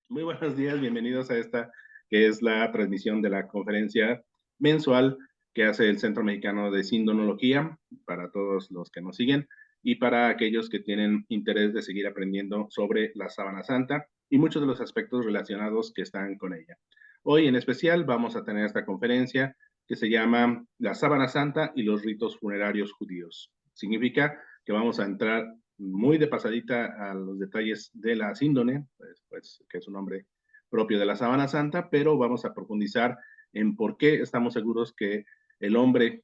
Muy buenos días, bienvenidos a esta que es la transmisión de la conferencia mensual que hace el Centro Mexicano de Sindonología para todos los que nos siguen y para aquellos que tienen interés de seguir aprendiendo sobre la Sábana Santa y muchos de los aspectos relacionados que están con ella. Hoy en especial vamos a tener esta conferencia que se llama La Sábana Santa y los ritos funerarios judíos. Significa que vamos a entrar muy de pasadita a los detalles de la síndone, pues, que es un nombre propio de la Sábana Santa, pero vamos a profundizar en por qué estamos seguros que el hombre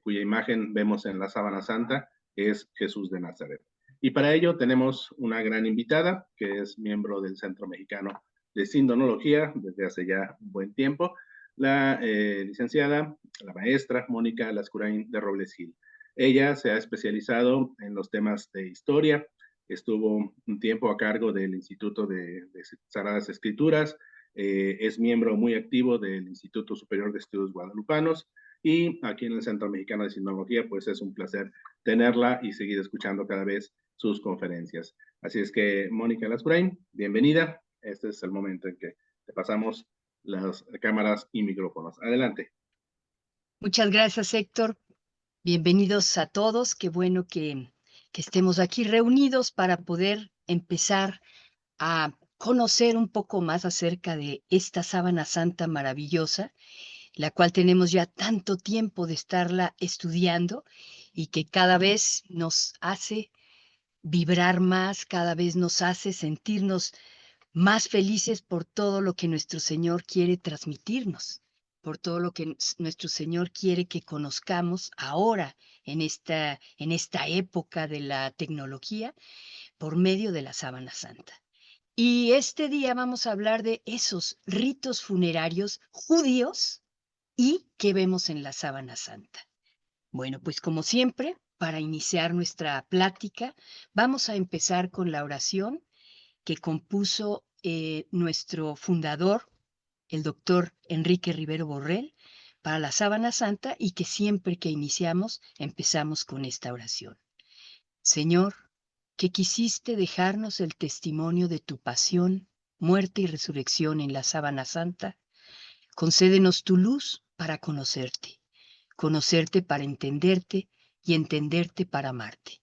cuya imagen vemos en la Sábana Santa es Jesús de Nazaret. Y para ello tenemos una gran invitada, que es miembro del Centro Mexicano de Sindonología desde hace ya un buen tiempo, la licenciada, la maestra Mónica Lascurain de Robles Gil. Ella se ha especializado en los temas de historia, estuvo un tiempo a cargo del Instituto de Sagradas Escrituras, es miembro muy activo del Instituto Superior de Estudios Guadalupanos y aquí en el Centro Mexicano de Sindonología, pues es un placer tenerla y seguir escuchando cada vez sus conferencias. Así es que, Mónica Lasbrain, bienvenida. Este es el momento en que te pasamos las cámaras y micrófonos. Adelante. Muchas gracias, Héctor. Bienvenidos a todos. Qué bueno que estemos aquí reunidos para poder empezar a conocer un poco más acerca de esta sábana santa maravillosa, la cual tenemos ya tanto tiempo de estarla estudiando y que cada vez nos hace vibrar más, cada vez nos hace sentirnos más felices por todo lo que nuestro Señor quiere transmitirnos, por todo lo que nuestro Señor quiere que conozcamos ahora en esta época de la tecnología por medio de la Sábana Santa. Y este día vamos a hablar de esos ritos funerarios judíos y que vemos en la Sábana Santa. Bueno, pues como siempre, para iniciar nuestra plática, vamos a empezar con la oración que compuso nuestro fundador, el doctor Enrique Rivero Borrell, para la Sábana Santa y que siempre que iniciamos empezamos con esta oración. Señor, que quisiste dejarnos el testimonio de tu pasión, muerte y resurrección en la Sábana Santa, concédenos tu luz para conocerte para entenderte y entenderte para amarte.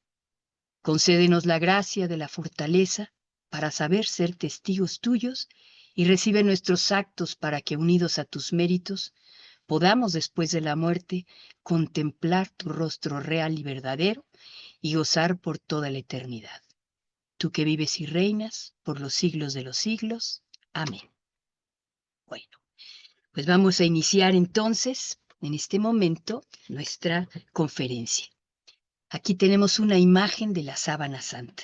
Concédenos la gracia de la fortaleza para saber ser testigos tuyos y recibe nuestros actos para que, unidos a tus méritos, podamos después de la muerte contemplar tu rostro real y verdadero y gozar por toda la eternidad. Tú que vives y reinas por los siglos de los siglos. Amén. Bueno, pues vamos a iniciar entonces, en este momento, nuestra conferencia. Aquí tenemos una imagen de la Sábana Santa.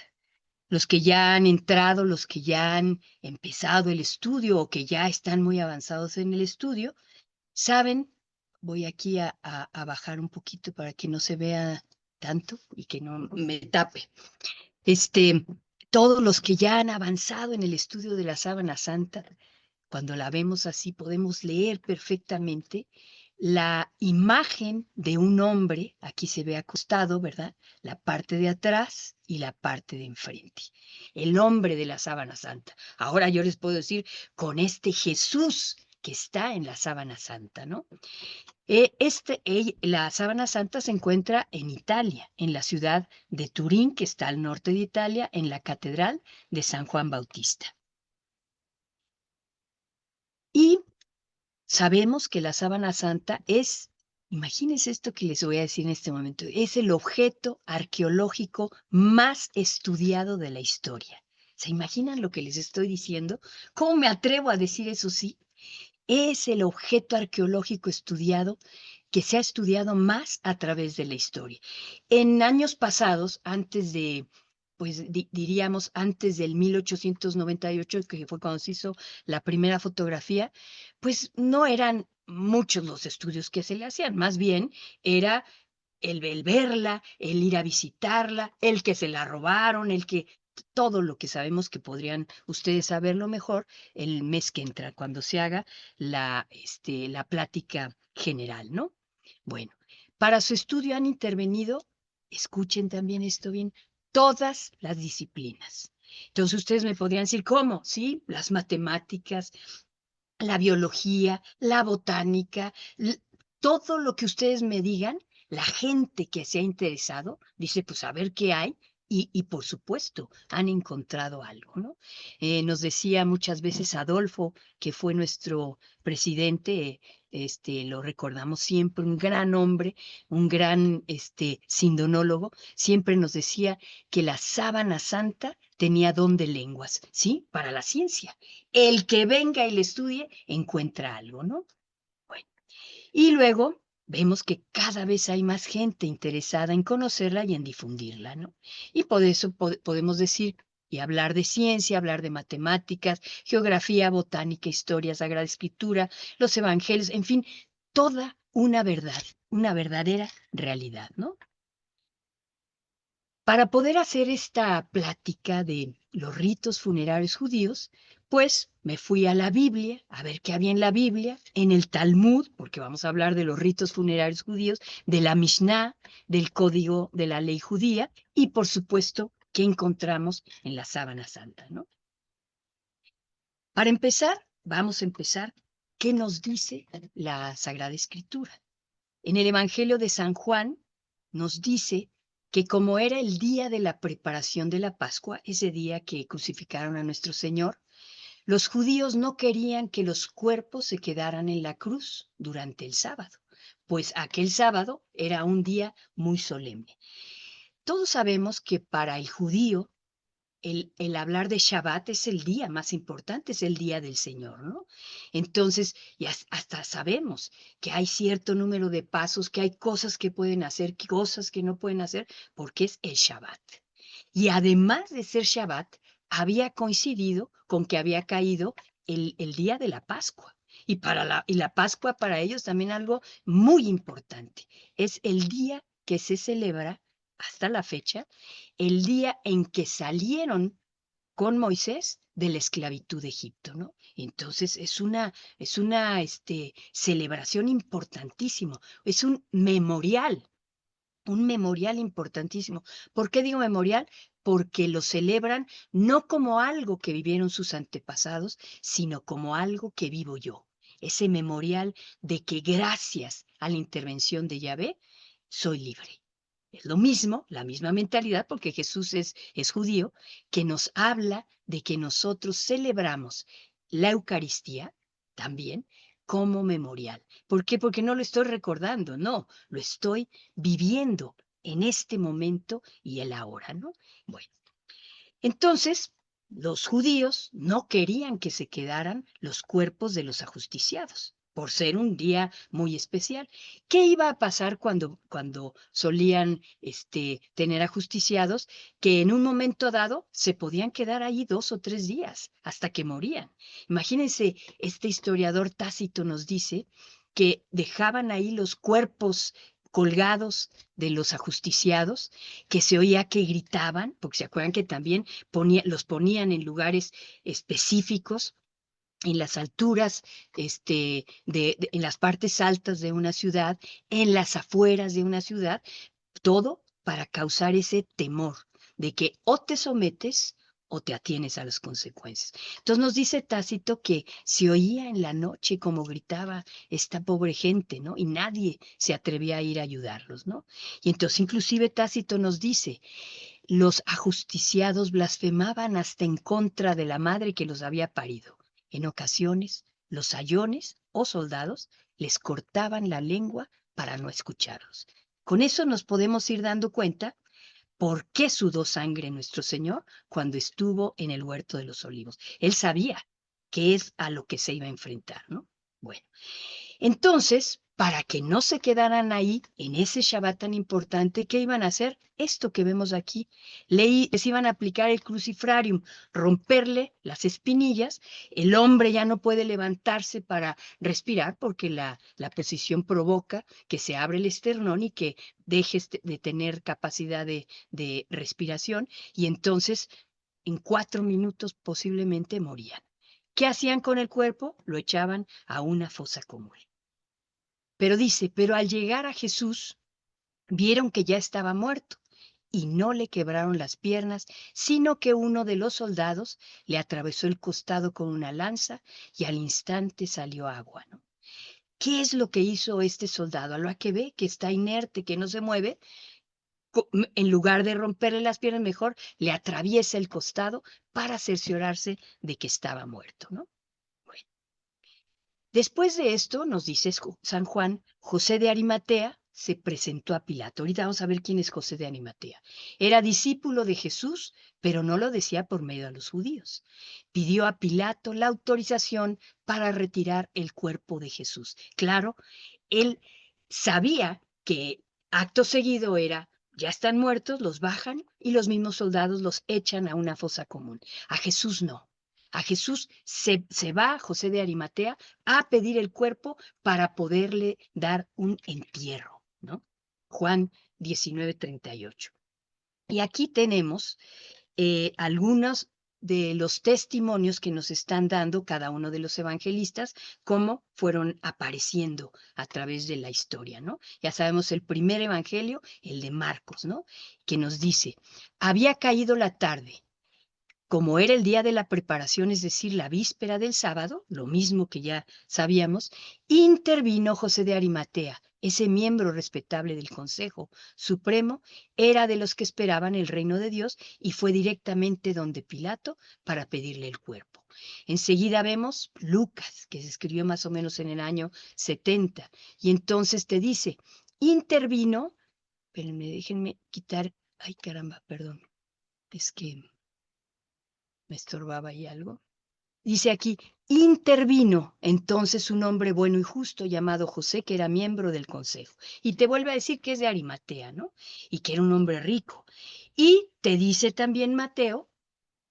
Los que ya han entrado, los que ya han empezado el estudio o que ya están muy avanzados en el estudio, saben, voy aquí a bajar un poquito para que no se vea tanto y que no me tape. Todos los que ya han avanzado en el estudio de la Sábana Santa, cuando la vemos así, podemos leer perfectamente la imagen de un hombre, aquí se ve acostado, ¿verdad? La parte de atrás y la parte de enfrente. El hombre de la Sábana Santa. Ahora yo les puedo decir, con este Jesús que está en la Sábana Santa, ¿no? La Sábana Santa se encuentra en Italia, en la ciudad de Turín, que está al norte de Italia, en la Catedral de San Juan Bautista. Y sabemos que la Sábana Santa es, imagínense esto que les voy a decir en este momento, es el objeto arqueológico más estudiado de la historia. ¿Se imaginan lo que les estoy diciendo? ¿Cómo me atrevo a decir eso sí? Es el objeto arqueológico estudiado que se ha estudiado más a través de la historia. En años pasados, antes de, pues diríamos antes del 1898, que fue cuando se hizo la primera fotografía, pues no eran muchos los estudios que se le hacían, más bien era el verla, el ir a visitarla, el que se la robaron, el que todo lo que sabemos que podrían ustedes saberlo mejor el mes que entra, cuando se haga la plática general, ¿no? Bueno, para su estudio han intervenido, escuchen también esto bien, todas las disciplinas. Entonces ustedes me podrían decir, ¿cómo? Sí, las matemáticas, la biología, la botánica, todo lo que ustedes me digan, la gente que se ha interesado dice, pues a ver qué hay. Y por supuesto, han encontrado algo, ¿no? Nos decía muchas veces Adolfo, que fue nuestro presidente, lo recordamos siempre, un gran hombre, un gran sindonólogo, siempre nos decía que la sábana santa tenía don de lenguas, ¿sí? Para la ciencia. El que venga y le estudie encuentra algo, ¿no? Bueno, y luego vemos que cada vez hay más gente interesada en conocerla y en difundirla, ¿no? Y por eso podemos decir y hablar de ciencia, hablar de matemáticas, geografía, botánica, historia, sagrada escritura, los evangelios, en fin, toda una verdad, una verdadera realidad, ¿no? Para poder hacer esta plática de los ritos funerarios judíos, pues me fui a la Biblia, a ver qué había en la Biblia, en el Talmud, porque vamos a hablar de los ritos funerarios judíos, de la Mishnah, del código de la ley judía y, por supuesto, qué encontramos en la sábana santa, ¿no? Para empezar, vamos a empezar, ¿qué nos dice la Sagrada Escritura? En el Evangelio de San Juan nos dice que como era el día de la preparación de la Pascua, ese día que crucificaron a nuestro Señor, los judíos no querían que los cuerpos se quedaran en la cruz durante el sábado, pues aquel sábado era un día muy solemne. Todos sabemos que para el judío el hablar de Shabbat es el día más importante, es el día del Señor, ¿no? Entonces, y hasta sabemos que hay cierto número de pasos, que hay cosas que pueden hacer, cosas que no pueden hacer, porque es el Shabbat. Y además de ser Shabbat, había coincidido con que había caído el día de la Pascua. Y la Pascua para ellos también algo muy importante. Es el día que se celebra hasta la fecha, el día en que salieron con Moisés de la esclavitud de Egipto, ¿no? Entonces es una celebración importantísimo, es un memorial importantísimo. ¿Por qué digo memorial? Porque lo celebran no como algo que vivieron sus antepasados, sino como algo que vivo yo. Ese memorial de que gracias a la intervención de Yahvé soy libre. Es lo mismo, la misma mentalidad, porque Jesús es judío, que nos habla de que nosotros celebramos la Eucaristía también como memorial. ¿Por qué? Porque no lo estoy recordando, no, lo estoy viviendo en este momento y el ahora, ¿no? Bueno, entonces los judíos no querían que se quedaran los cuerpos de los ajusticiados, por ser un día muy especial. ¿Qué iba a pasar cuando solían tener ajusticiados? Que en un momento dado se podían quedar ahí 2 o 3 días hasta que morían. Imagínense, este historiador Tácito nos dice que dejaban ahí los cuerpos colgados de los ajusticiados, que se oía que gritaban, porque se acuerdan que también los ponían en lugares específicos, en las alturas, en las partes altas de una ciudad, en las afueras de una ciudad, todo para causar ese temor de que o te sometes o te atienes a las consecuencias. Entonces nos dice Tácito que se oía en la noche como gritaba esta pobre gente, ¿no? Y nadie se atrevía a ir a ayudarlos, ¿no? Y entonces inclusive Tácito nos dice, los ajusticiados blasfemaban hasta en contra de la madre que los había parido. En ocasiones, los sayones o soldados les cortaban la lengua para no escucharlos. Con eso nos podemos ir dando cuenta por qué sudó sangre nuestro Señor cuando estuvo en el huerto de los olivos. Él sabía qué es a lo que se iba a enfrentar, ¿no? Bueno, entonces, para que no se quedaran ahí en ese Shabbat tan importante, ¿qué iban a hacer? Esto que vemos aquí. Les iban a aplicar el crucifrarium, romperle las espinillas. El hombre ya no puede levantarse para respirar porque la posición provoca que se abre el esternón y que deje de tener capacidad de respiración. Y entonces, en 4 minutos posiblemente morían. ¿Qué hacían con el cuerpo? Lo echaban a una fosa común. Pero dice, pero al llegar a Jesús, vieron que ya estaba muerto y no le quebraron las piernas, sino que uno de los soldados le atravesó el costado con una lanza y al instante salió agua, ¿no? ¿Qué es lo que hizo este soldado? A lo que ve que está inerte, que no se mueve, en lugar de romperle las piernas, mejor le atraviesa el costado para cerciorarse de que estaba muerto, ¿no? Bueno, después de esto, nos dice San Juan, José de Arimatea se presentó a Pilato. Ahorita vamos a ver quién es José de Arimatea. Era discípulo de Jesús, pero no lo decía por medio a los judíos. Pidió a Pilato la autorización para retirar el cuerpo de Jesús. Claro, él sabía que acto seguido era, ya están muertos, los bajan y los mismos soldados los echan a una fosa común. A Jesús no. A Jesús se va, José de Arimatea, a pedir el cuerpo para poderle dar un entierro, ¿no? Juan 19:38. Y aquí tenemos algunos de los testimonios que nos están dando cada uno de los evangelistas, cómo fueron apareciendo a través de la historia, ¿no? Ya sabemos el primer evangelio, el de Marcos, ¿no? Que nos dice, había caído la tarde. Como era el día de la preparación, es decir, la víspera del sábado, lo mismo que ya sabíamos, intervino José de Arimatea, ese miembro respetable del Consejo Supremo, era de los que esperaban el reino de Dios y fue directamente donde Pilato para pedirle el cuerpo. Enseguida vemos Lucas, que se escribió más o menos en el año 70, y entonces te dice, intervino, espérenme, déjenme quitar, ay caramba, perdón, es que me estorbaba ahí algo. Dice aquí, intervino entonces un hombre bueno y justo llamado José, que era miembro del consejo. Y te vuelve a decir que es de Arimatea, ¿no? Y que era un hombre rico. Y te dice también Mateo,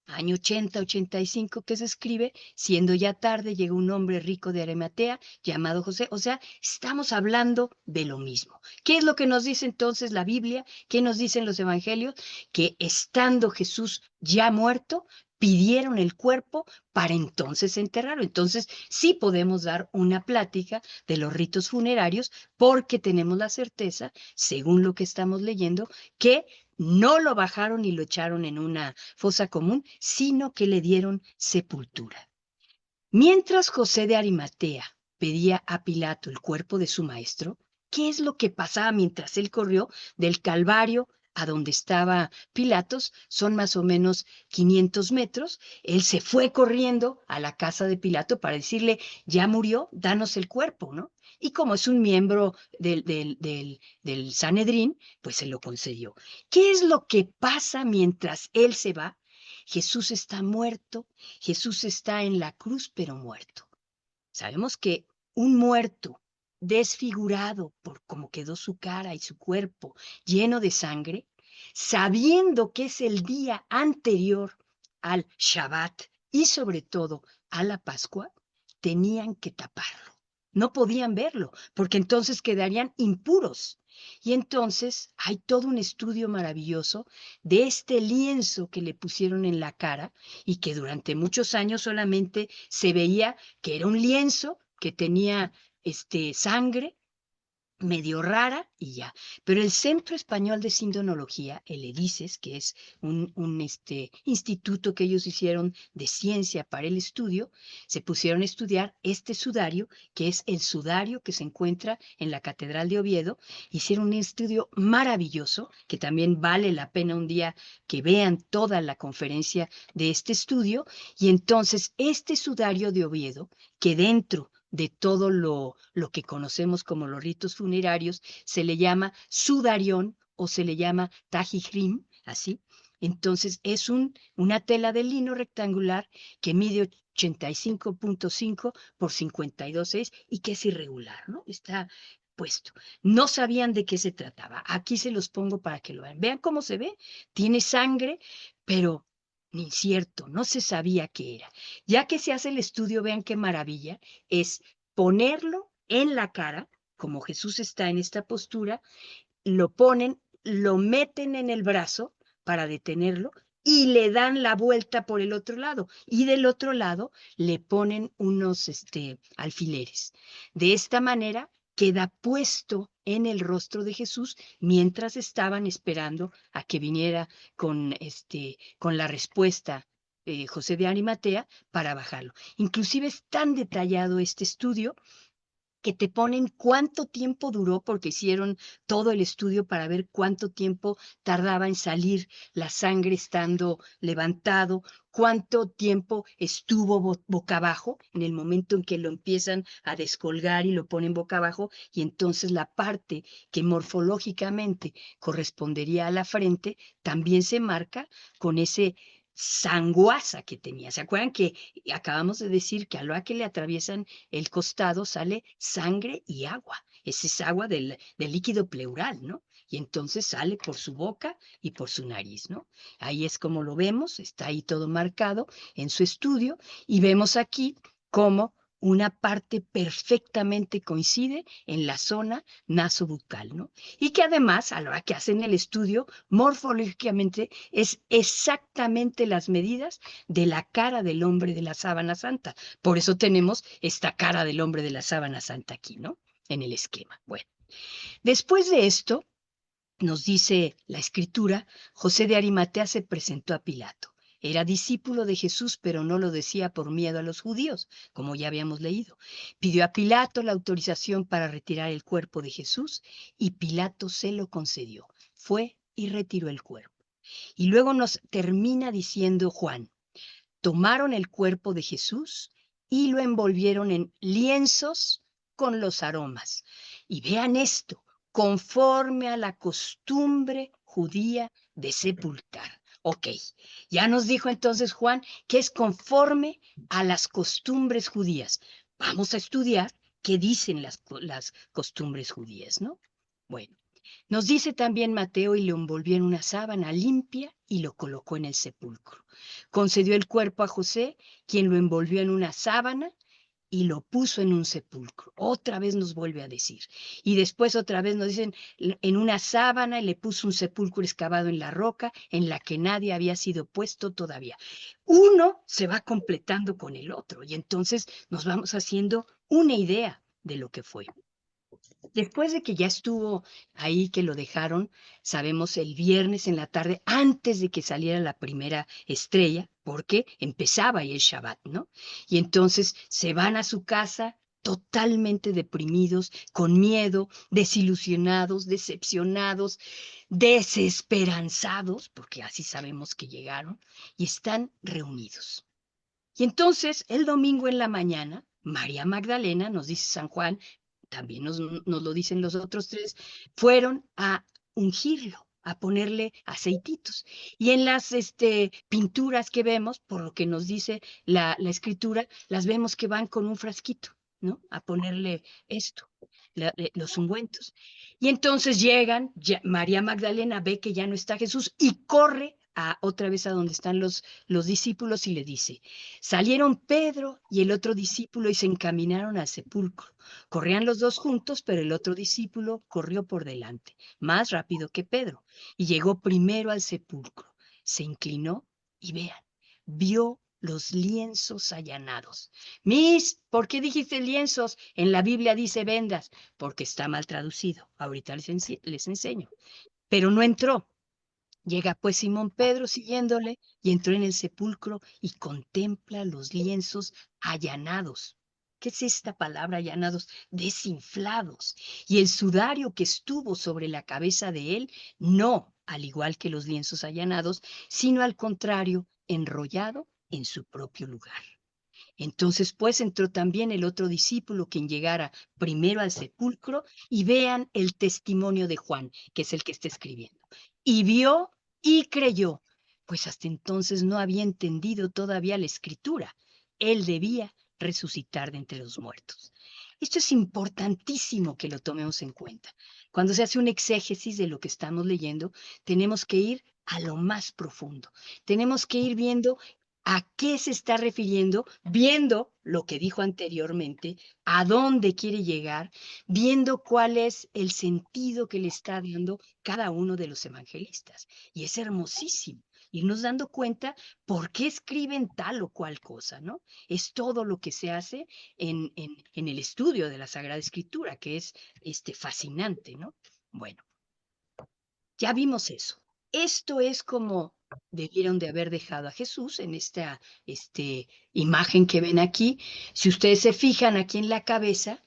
año 80, 85, que se escribe, siendo ya tarde, llegó un hombre rico de Arimatea llamado José. O sea, estamos hablando de lo mismo. ¿Qué es lo que nos dice entonces la Biblia? ¿Qué nos dicen los evangelios? Que estando Jesús ya muerto, pidieron el cuerpo para entonces enterrarlo. Entonces, sí podemos dar una plática de los ritos funerarios porque tenemos la certeza, según lo que estamos leyendo, que no lo bajaron y lo echaron en una fosa común, sino que le dieron sepultura. Mientras José de Arimatea pedía a Pilato el cuerpo de su maestro, ¿qué es lo que pasaba mientras él corrió del Calvario a donde estaba Pilatos? Son más o menos 500 metros. Él se fue corriendo a la casa de Pilato para decirle, ya murió, danos el cuerpo, ¿no? Y como es un miembro del Sanedrín, pues se lo concedió. ¿Qué es lo que pasa mientras él se va? Jesús está muerto, Jesús está en la cruz, pero muerto. Sabemos que un muerto desfigurado por cómo quedó su cara y su cuerpo lleno de sangre, sabiendo que es el día anterior al Shabbat y sobre todo a la Pascua, tenían que taparlo. No podían verlo, porque entonces quedarían impuros. Y entonces hay todo un estudio maravilloso de este lienzo que le pusieron en la cara y que durante muchos años solamente se veía que era un lienzo que tenía sangre medio rara y ya. Pero el Centro Español de Sindonología, el EDICES, que es un instituto que ellos hicieron de ciencia para el estudio, se pusieron a estudiar este sudario, que es el sudario que se encuentra en la Catedral de Oviedo. Hicieron un estudio maravilloso, que también vale la pena un día que vean toda la conferencia de este estudio. Y entonces este sudario de Oviedo, que dentro de todo lo que conocemos como los ritos funerarios, se le llama sudarión o se le llama tajihrim, así. Entonces es una tela de lino rectangular que mide 85.5 por 52,6 y que es irregular, ¿no? Está puesto. No sabían de qué se trataba. Aquí se los pongo para que lo vean. Vean cómo se ve. Tiene sangre, pero incierto, no se sabía qué era. Ya que se hace el estudio, vean qué maravilla, es ponerlo en la cara, como Jesús está en esta postura, lo ponen, lo meten en el brazo para detenerlo y le dan la vuelta por el otro lado. Y del otro lado le ponen unos alfileres. De esta manera queda puesto en el rostro de Jesús mientras estaban esperando a que viniera con la respuesta José de Arimatea para bajarlo. Inclusive es tan detallado este estudio que te ponen cuánto tiempo duró, porque hicieron todo el estudio para ver cuánto tiempo tardaba en salir la sangre estando levantado, cuánto tiempo estuvo boca abajo en el momento en que lo empiezan a descolgar y lo ponen boca abajo, y entonces la parte que morfológicamente correspondería a la frente también se marca con ese sanguaza que tenía. ¿Se acuerdan que acabamos de decir que a la que le atraviesan el costado sale sangre y agua? Ese es agua del líquido pleural, ¿no? Y entonces sale por su boca y por su nariz, ¿no? Ahí es como lo vemos, está ahí todo marcado en su estudio, y vemos aquí cómo una parte perfectamente coincide en la zona nasobucal, ¿no? Y que además, a la hora que hacen el estudio, morfológicamente es exactamente las medidas de la cara del hombre de la sábana santa. Por eso tenemos esta cara del hombre de la sábana santa aquí, ¿no? En el esquema. Bueno, después de esto, nos dice la escritura, José de Arimatea se presentó a Pilato. Era discípulo de Jesús, pero no lo decía por miedo a los judíos, como ya habíamos leído. Pidió a Pilato la autorización para retirar el cuerpo de Jesús y Pilato se lo concedió. Fue y retiró el cuerpo. Y luego nos termina diciendo Juan, tomaron el cuerpo de Jesús y lo envolvieron en lienzos con los aromas. Y vean esto, conforme a la costumbre judía de sepultar. Ok, ya nos dijo entonces Juan que es conforme a las costumbres judías. Vamos a estudiar qué dicen las costumbres judías, ¿no? Bueno. Nos dice también Mateo, y lo envolvió en una sábana limpia y lo colocó en el sepulcro. Concedió el cuerpo a José, quien lo envolvió en una sábana y lo puso en un sepulcro. Otra vez nos vuelve a decir. Y después otra vez nos dicen en una sábana y le puso un sepulcro excavado en la roca en la que nadie había sido puesto todavía. Uno se va completando con el otro y entonces nos vamos haciendo una idea de lo que fue. Después de que ya estuvo ahí, que lo dejaron, sabemos, el viernes en la tarde, antes de que saliera la primera estrella, porque empezaba ahí el Shabbat, ¿no? Y entonces se van a su casa totalmente deprimidos, con miedo, desilusionados, decepcionados, desesperanzados, porque así sabemos que llegaron, y están reunidos. Y entonces el domingo en la mañana, María Magdalena, nos dice San Juan, también nos lo dicen los otros tres, fueron a ungirlo, a ponerle aceititos. Y en las pinturas que vemos, por lo que nos dice la escritura, las vemos que van con un frasquito, ¿no? A ponerle esto, los ungüentos. Y entonces llegan, María Magdalena ve que ya no está Jesús y corre otra vez a donde están los discípulos y le dice, salieron Pedro y el otro discípulo y se encaminaron al sepulcro. Corrían los dos juntos, pero el otro discípulo corrió por delante, más rápido que Pedro, y llegó primero al sepulcro. Se inclinó y vean, vio los lienzos allanados. ¿Por qué dijiste lienzos? En la Biblia dice vendas, porque está mal traducido. Ahorita les enseño. Pero no entró. Llega pues Simón Pedro siguiéndole y entró en el sepulcro y contempla los lienzos allanados. ¿Qué es esta palabra allanados? Desinflados. Y el sudario que estuvo sobre la cabeza de él, no, al igual que los lienzos allanados, sino al contrario, enrollado en su propio lugar. Entonces, pues, entró también el otro discípulo, quien llegara primero al sepulcro, y vean el testimonio de Juan, que es el que está escribiendo. Y vio y creyó, pues hasta entonces no había entendido todavía la escritura. Él debía resucitar de entre los muertos. Esto es importantísimo que lo tomemos en cuenta. Cuando se hace un exégesis de lo que estamos leyendo, tenemos que ir a lo más profundo. Tenemos que ir viendo a qué se está refiriendo, viendo lo que dijo anteriormente, a dónde quiere llegar, viendo cuál es el sentido que le está dando cada uno de los evangelistas. Y es hermosísimo. irnos dando cuenta por qué escriben tal o cual cosa, ¿no? Es todo lo que se hace en el estudio de la Sagrada Escritura, que es fascinante, ¿no? Bueno, ya vimos eso. Esto es como debieron de haber dejado a Jesús en esta imagen que ven aquí. Si ustedes se fijan aquí en la cabeza,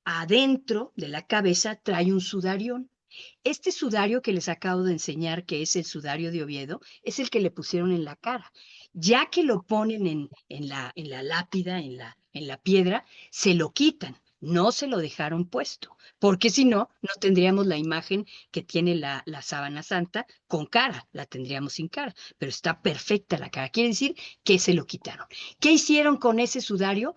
adentro de la cabeza trae un sudarión. Este sudario que les acabo de enseñar, que es el sudario de Oviedo, es el que le pusieron en la cara. Ya que lo ponen en la lápida, en la piedra, se lo quitan, no se lo dejaron puesto, porque si no, no tendríamos la imagen que tiene la sábana santa con cara, la tendríamos sin cara, pero está perfecta la cara. Quiere decir que se lo quitaron. ¿Qué hicieron con ese sudario?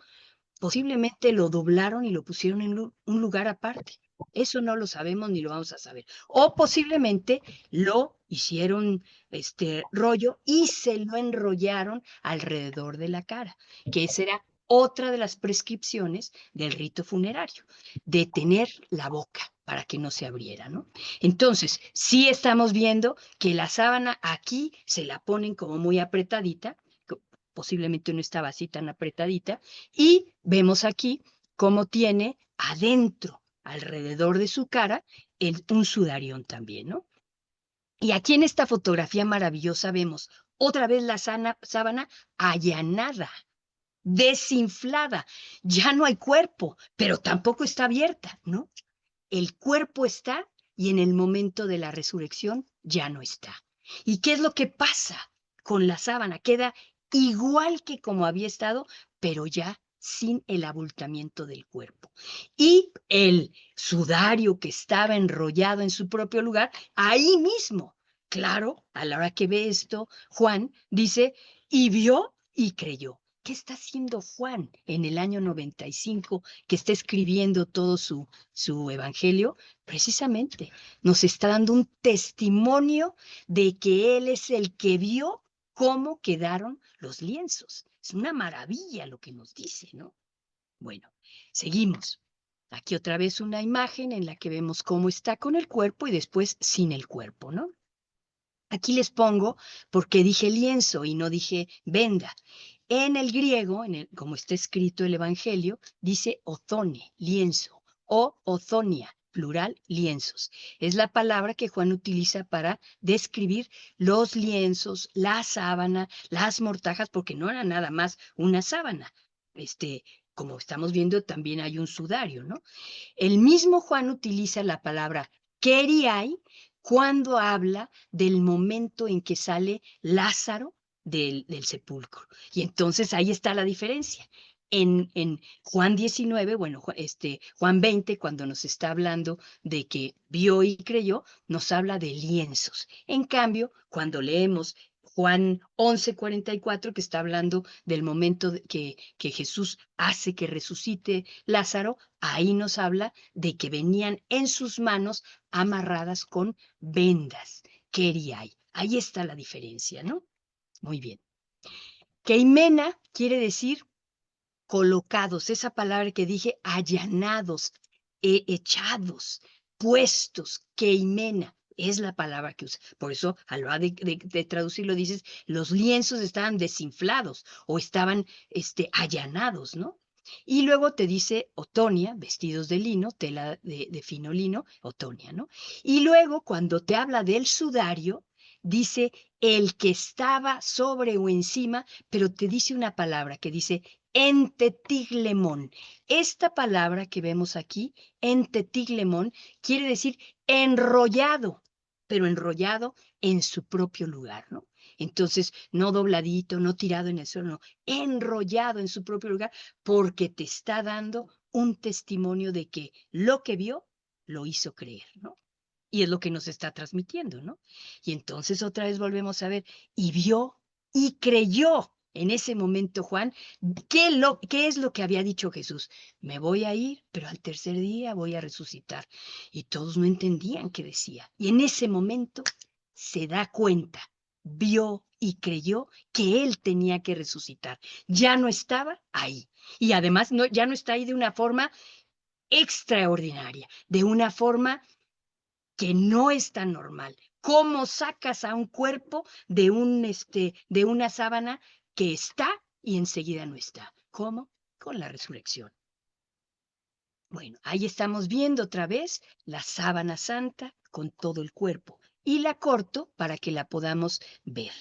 Posiblemente lo doblaron y lo pusieron en un lugar aparte. Eso no lo sabemos ni lo vamos a saber. O posiblemente lo hicieron rollo y se lo enrollaron alrededor de la cara, que esa era otra de las prescripciones del rito funerario, detener la boca para que no se abriera, ¿no? Entonces, sí estamos viendo que la sábana aquí se la ponen como muy apretadita, posiblemente no estaba así tan apretadita, y vemos aquí cómo tiene adentro, alrededor de su cara, un sudarión también, ¿no? Y aquí en esta fotografía maravillosa vemos otra vez la sábana allanada, desinflada. Ya no hay cuerpo, pero tampoco está abierta, ¿no? El cuerpo está y en el momento de la resurrección ya no está. ¿Y qué es lo que pasa con la sábana? Queda igual que como había estado, pero ya sin el abultamiento del cuerpo. Y el sudario que estaba enrollado en su propio lugar, ahí mismo. Claro, a la hora que ve esto, Juan dice, y vio y creyó. ¿Qué está haciendo Juan en el año 95 que está escribiendo todo su evangelio? Precisamente nos está dando un testimonio de que él es el que vio cómo quedaron los lienzos. Es una maravilla lo que nos dice, ¿no? Bueno, seguimos. Aquí otra vez una imagen en la que vemos cómo está con el cuerpo y después sin el cuerpo, ¿no? Aquí les pongo porque dije lienzo y no dije venda. En el griego, como está escrito el Evangelio, dice ozone, lienzo, o ozonia, plural, lienzos. Es la palabra que Juan utiliza para describir los lienzos, la sábana, las mortajas, porque no era nada más una sábana. Como estamos viendo, también hay un sudario, ¿no? El mismo Juan utiliza la palabra keriai cuando habla del momento en que sale Lázaro del sepulcro. Y entonces ahí está la diferencia. En Juan 19, bueno, Juan 20, cuando nos está hablando de que vio y creyó, nos habla de lienzos. En cambio, cuando leemos Juan 11:44, que está hablando del momento que Jesús hace que resucite Lázaro, ahí nos habla de que venían en sus manos amarradas con vendas. Keriai. Ahí está la diferencia, ¿no? Muy bien. Keimena quiere decir colocados, esa palabra que dije, allanados, echados, puestos, keimena, es la palabra que usa. Por eso, a la hora de traducirlo, dices, los lienzos estaban desinflados o estaban allanados, ¿no? Y luego te dice otonia, vestidos de lino, tela de fino lino, otonia, ¿no? Y luego, cuando te habla del sudario, dice el que estaba sobre o encima, pero te dice una palabra que dice entetiglemón. Esta palabra que vemos aquí, entetiglemón, quiere decir enrollado, pero enrollado en su propio lugar, ¿no? Entonces, no dobladito, no tirado en el suelo, no, enrollado en su propio lugar, porque te está dando un testimonio de que lo que vio lo hizo creer, ¿no? Y es lo que nos está transmitiendo, ¿no? Y entonces otra vez volvemos a ver, y vio y creyó. En ese momento, Juan, ¿qué es lo que había dicho Jesús? Me voy a ir, pero al tercer día voy a resucitar. Y todos no entendían qué decía. Y en ese momento se da cuenta, vio y creyó que él tenía que resucitar. Ya no estaba ahí. Y además ya no está ahí de una forma extraordinaria, de una forma que no es tan normal, ¿Cómo sacas a un cuerpo de de una sábana que está y enseguida no está? ¿Cómo? Con la resurrección. Bueno, ahí estamos viendo otra vez la sábana santa con todo el cuerpo. Y la corto para que la podamos ver.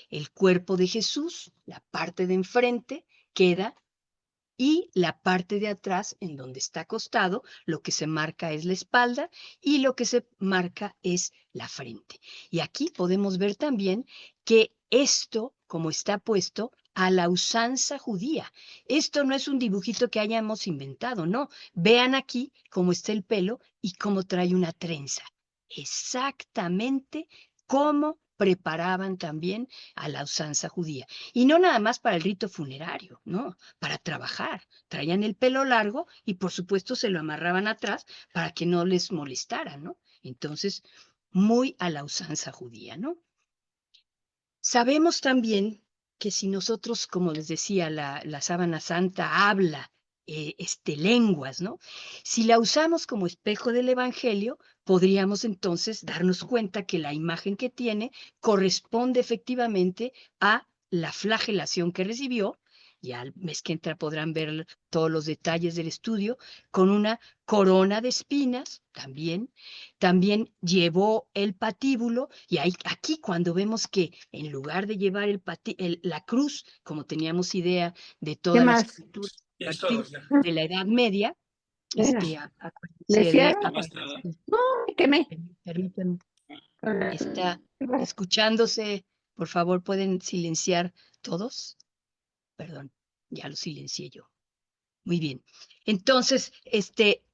El cuerpo de Jesús, la parte de enfrente, queda y la parte de atrás, en donde está acostado, lo que se marca es la espalda y lo que se marca es la frente. Y aquí podemos ver también que esto, como está puesto, a la usanza judía. Esto no es un dibujito que hayamos inventado, no. Vean aquí cómo está el pelo y cómo trae una trenza. Exactamente cómo preparaban también a la usanza judía. Y no nada más para el rito funerario, no, para trabajar. Traían el pelo largo y por supuesto se lo amarraban atrás para que no les molestara, ¿no? Entonces, muy a la usanza judía, ¿no? Sabemos también que si nosotros, como les decía, la sábana santa habla lenguas, ¿no? Si la usamos como espejo del Evangelio, podríamos entonces darnos cuenta que la imagen que tiene corresponde efectivamente a la flagelación que recibió. Ya el mes que entra podrán ver todos los detalles del estudio, con una corona de espinas también. También llevó el patíbulo y aquí cuando vemos que en lugar de llevar la cruz, como teníamos idea de ¿Qué todas las más? culturas Ya es todo, ya. de la Edad Media, Mira, ¿le acuérdense de, cierro? Ya está. No, me quemé. permítanme, está ¿Qué pasa? escuchándose, por favor, ¿pueden silenciar todos? Perdón, ya lo silencié yo. Muy bien. Entonces,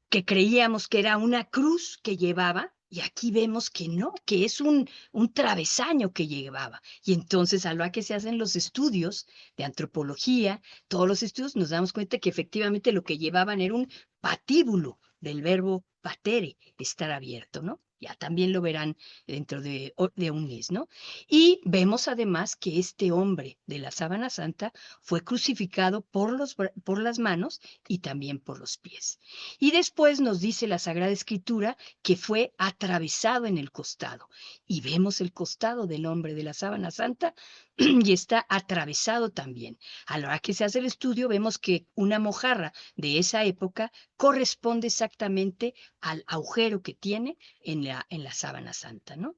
que creíamos que era una cruz que llevaba, y aquí vemos que no, que es un travesaño que llevaba. Y entonces, a lo que se hacen los estudios de antropología, todos los estudios, nos damos cuenta que efectivamente lo que llevaban era un patíbulo del verbo patere, estar abierto, ¿no? Ya también lo verán dentro de un mes, ¿no? Y vemos además que este hombre de la sábana santa fue crucificado por las manos y también por los pies. Y después nos dice la Sagrada Escritura que fue atravesado en el costado. Y vemos el costado del hombre de la sábana santa y está atravesado también. A la hora que se hace el estudio, vemos que una mojarra de esa época corresponde exactamente al agujero que tiene en la sábana santa, ¿no?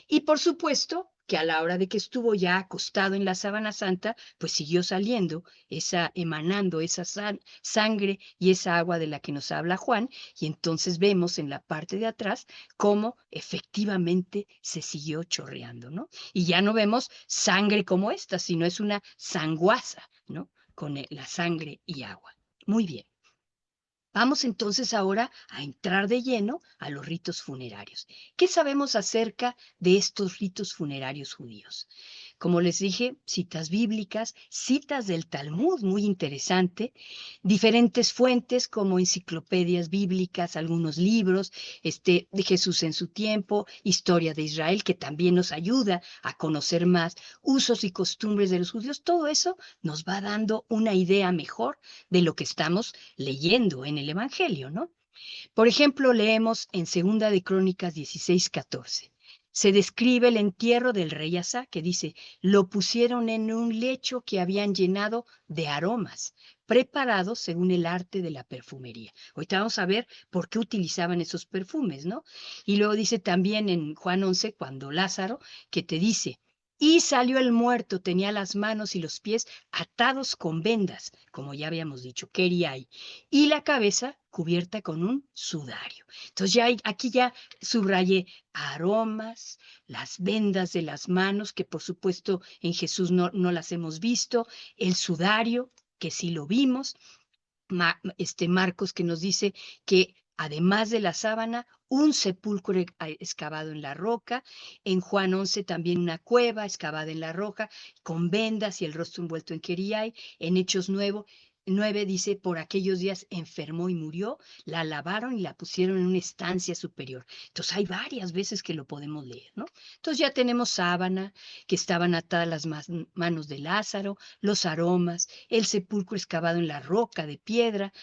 Y por supuesto que a la hora de que estuvo ya acostado en la sábana santa, pues siguió saliendo emanando esa sangre y esa agua de la que nos habla Juan, y entonces vemos en la parte de atrás cómo efectivamente se siguió chorreando, ¿no? Y ya no vemos sangre como esta, sino es una sanguaza, ¿no? Con la sangre y agua. Muy bien. Vamos entonces ahora a entrar de lleno a los ritos funerarios. ¿Qué sabemos acerca de estos ritos funerarios judíos? Como les dije, citas bíblicas, citas del Talmud, muy interesante, diferentes fuentes como enciclopedias bíblicas, algunos libros, de Jesús en su tiempo, historia de Israel, que también nos ayuda a conocer más usos y costumbres de los judíos. Todo eso nos va dando una idea mejor de lo que estamos leyendo en el Evangelio, ¿no? Por ejemplo, leemos en Segunda de Crónicas 16:14. Se describe el entierro del rey Asa, que dice, lo pusieron en un lecho que habían llenado de aromas, preparados según el arte de la perfumería. Ahorita vamos a ver por qué utilizaban esos perfumes, ¿no? Y luego dice también en Juan 11, cuando Lázaro, que te dice, y salió el muerto, tenía las manos y los pies atados con vendas, como ya habíamos dicho, keriai, y la cabeza cubierta con un sudario. Entonces aquí ya subrayé aromas, las vendas de las manos, que por supuesto en Jesús no las hemos visto, el sudario, que sí lo vimos, Marcos que nos dice que además de la sábana, un sepulcro excavado en la roca, en Juan 11 también una cueva excavada en la roca, con vendas y el rostro envuelto en keriai, en Hechos 9 dice, por aquellos días enfermó y murió, la lavaron y la pusieron en una estancia superior. Entonces hay varias veces que lo podemos leer, ¿no? Entonces ya tenemos sábana, que estaban atadas las manos de Lázaro, los aromas, el sepulcro excavado en la roca de piedra,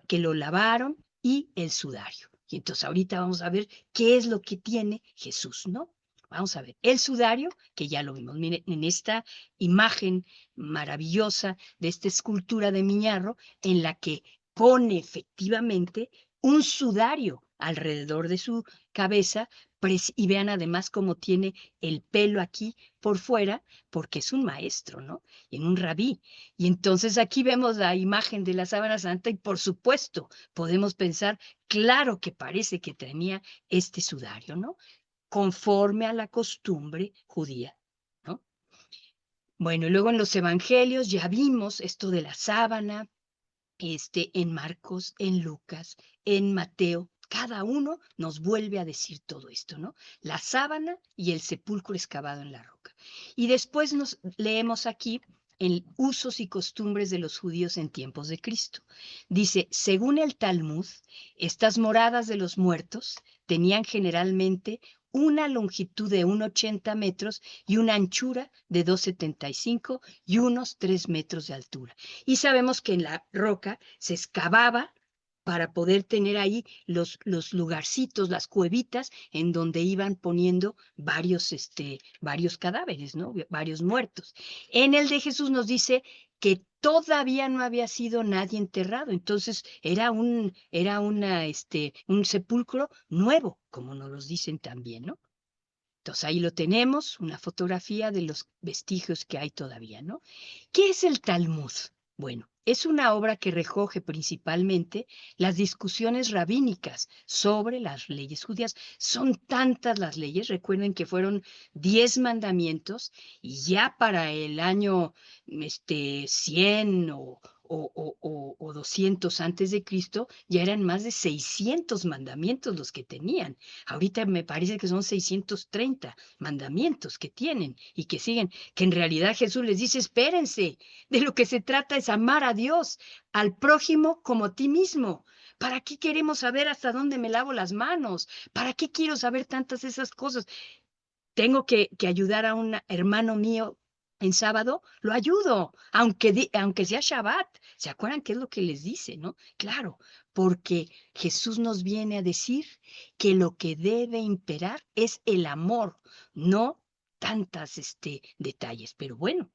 que lo lavaron y el sudario. Y entonces ahorita vamos a ver qué es lo que tiene Jesús, ¿no? vamos a ver. El sudario, que ya lo vimos, miren, en esta imagen maravillosa de esta escultura de Miñarro, en la que pone efectivamente un sudario alrededor de su cabeza, y vean además cómo tiene el pelo aquí por fuera, porque es un maestro, ¿no? En un rabí. Y entonces aquí vemos la imagen de la sábana santa y por supuesto podemos pensar, claro que parece que tenía este sudario, ¿no? Conforme a la costumbre judía, ¿no? Bueno, y luego en los evangelios ya vimos esto de la sábana, en Marcos, en Lucas, en Mateo, cada uno nos vuelve a decir todo esto, ¿no? La sábana y el sepulcro excavado en la roca. Y después nos leemos aquí en usos y costumbres de los judíos en tiempos de Cristo. Dice, según el Talmud, estas moradas de los muertos tenían generalmente una longitud de 1,80 metros y una anchura de 2,75 y unos 3 metros de altura. Y sabemos que en la roca se excavaba para poder tener ahí los lugarcitos, las cuevitas, en donde iban poniendo varios cadáveres, ¿no? Varios muertos. En el de Jesús nos dice que todavía no había sido nadie enterrado, entonces era un sepulcro nuevo, como nos lo dicen también, ¿no? Entonces ahí lo tenemos, una fotografía de los vestigios que hay todavía, ¿no? ¿Qué es el Talmud? Bueno, es una obra que recoge principalmente las discusiones rabínicas sobre las leyes judías. Son tantas las leyes, recuerden que fueron 10 mandamientos y ya para el año 100 o 200 antes de Cristo, ya eran más de 600 mandamientos los que tenían. Ahorita me parece que son 630 mandamientos que tienen y que siguen, que en realidad Jesús les dice, espérense, de lo que se trata es amar a Dios, al prójimo como a ti mismo. ¿Para qué queremos saber hasta dónde me lavo las manos? ¿Para qué quiero saber tantas esas cosas? Tengo que ayudar a un hermano mío en sábado, lo ayudo, aunque sea Shabbat. ¿Se acuerdan qué es lo que les dice, no? Claro, porque Jesús nos viene a decir que lo que debe imperar es el amor, no tantas detalles. Pero bueno,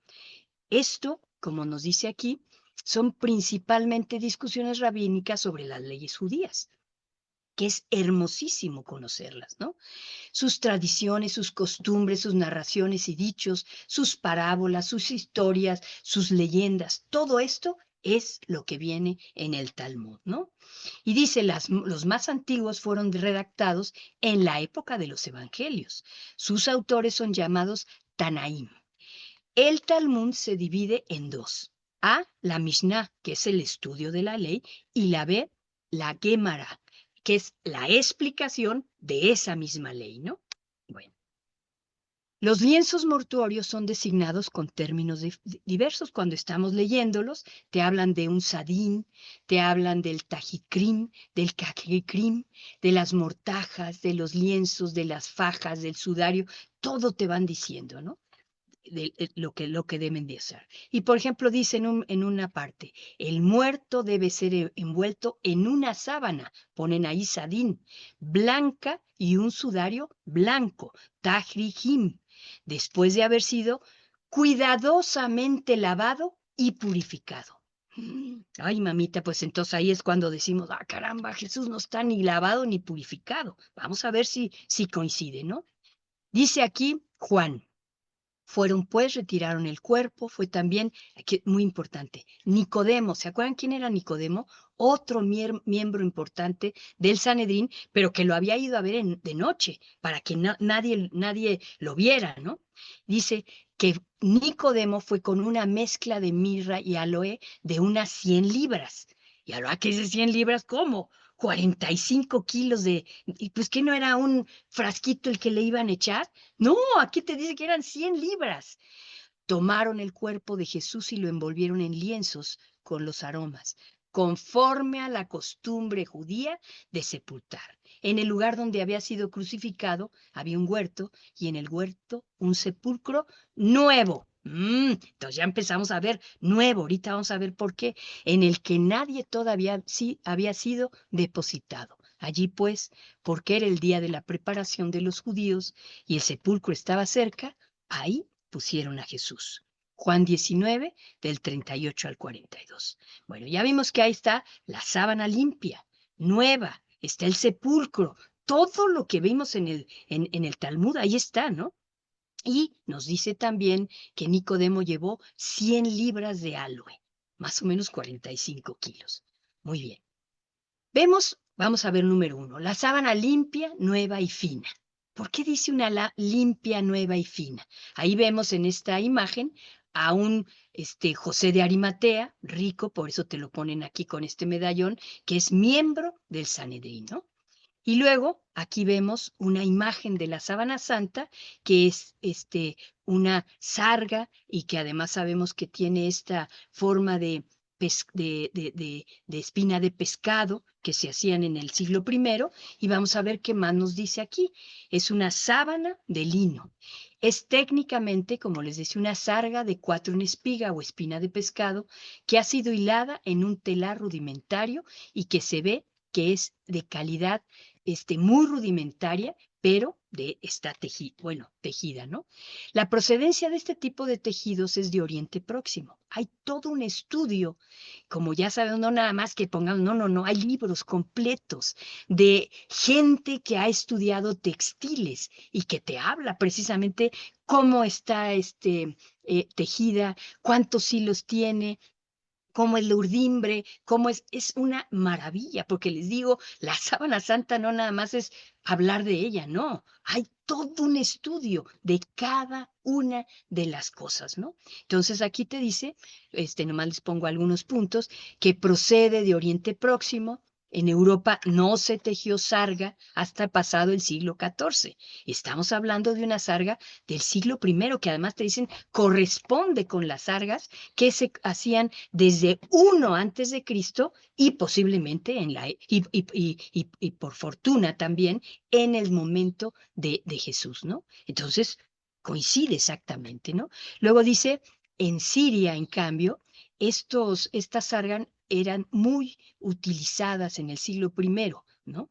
esto, como nos dice aquí, son principalmente discusiones rabínicas sobre las leyes judías, que es hermosísimo conocerlas, ¿no? Sus tradiciones, sus costumbres, sus narraciones y dichos, sus parábolas, sus historias, sus leyendas, todo esto es lo que viene en el Talmud, ¿no? Y dice, los más antiguos fueron redactados en la época de los evangelios. Sus autores son llamados Tanaim. El Talmud se divide en dos. A, la Mishnah, que es el estudio de la ley, y la B, la Gemara, que es la explicación de esa misma ley, ¿no? Bueno, los lienzos mortuorios son designados con términos diversos. Cuando estamos leyéndolos, te hablan de un sadín, te hablan del tajikrim, del kakikrim, de las mortajas, de los lienzos, de las fajas, del sudario, todo te van diciendo, ¿no? De lo que deben de hacer. Y por ejemplo, dice en una parte, el muerto debe ser envuelto en una sábana, ponen ahí sadín, blanca y un sudario blanco, tajrijim, después de haber sido cuidadosamente lavado y purificado. Ay, mamita, pues entonces ahí es cuando decimos, ah, caramba, Jesús no está ni lavado ni purificado. Vamos a ver si coincide, ¿no? Dice aquí Juan. Fueron pues, retiraron el cuerpo, fue también, aquí, muy importante, Nicodemo. ¿Se acuerdan quién era Nicodemo? Otro miembro importante del Sanedrín, pero que lo había ido a ver de noche, para que nadie lo viera, ¿no? Dice que Nicodemo fue con una mezcla de mirra y aloe de unas 100 libras. ¿Y ahora qué es de 100 libras? ¿Cómo? 45 kilos y pues que no era un frasquito el que le iban a echar. No, aquí te dice que eran 100 libras. Tomaron el cuerpo de Jesús y lo envolvieron en lienzos con los aromas, conforme a la costumbre judía de sepultar. En el lugar donde había sido crucificado había un huerto y en el huerto un sepulcro nuevo. Entonces ya empezamos a ver nuevo, ahorita vamos a ver por qué, en el que nadie todavía había sido depositado. Allí pues, porque era el día de la preparación de los judíos y el sepulcro estaba cerca, ahí pusieron a Jesús. Juan 19, del 38 al 42. Bueno, ya vimos que ahí está la sábana limpia, nueva, está el sepulcro, todo lo que vimos en el Talmud, ahí está, ¿no? Y nos dice también que Nicodemo llevó 100 libras de aloe, más o menos 45 kilos. Muy bien. Vamos a ver número 1, la sábana limpia, nueva y fina. ¿Por qué dice una limpia, nueva y fina? Ahí vemos en esta imagen a un José de Arimatea, rico, por eso te lo ponen aquí con este medallón, que es miembro del Sanedrín, ¿no? Y luego aquí vemos una imagen de la sábana santa, que es una sarga y que además sabemos que tiene esta forma de espina de pescado que se hacían en el siglo I, y vamos a ver qué más nos dice aquí. Es una sábana de lino. Es técnicamente, como les decía, una sarga de 4 en espiga o espina de pescado que ha sido hilada en un telar rudimentario y que se ve que es de calidad muy rudimentaria, pero está tejida, ¿no? La procedencia de este tipo de tejidos es de Oriente Próximo. Hay todo un estudio, como ya sabemos, no nada más que pongamos, no, hay libros completos de gente que ha estudiado textiles y que te habla precisamente cómo está tejida, cuántos hilos tiene, cómo es la urdimbre, cómo es una maravilla, porque les digo, la sábana santa no nada más es hablar de ella, no, hay todo un estudio de cada una de las cosas, ¿no? Entonces aquí te dice, nomás les pongo algunos puntos, que procede de Oriente Próximo. En Europa no se tejió sarga hasta pasado el siglo XIV. Estamos hablando de una sarga del siglo I, que además te dicen corresponde con las sargas que se hacían desde 1 antes de Cristo y posiblemente y por fortuna también en el momento de Jesús, ¿no? Entonces, coincide exactamente, ¿no? Luego dice, en Siria, en cambio, estas sargas eran muy utilizadas en el siglo I, ¿no?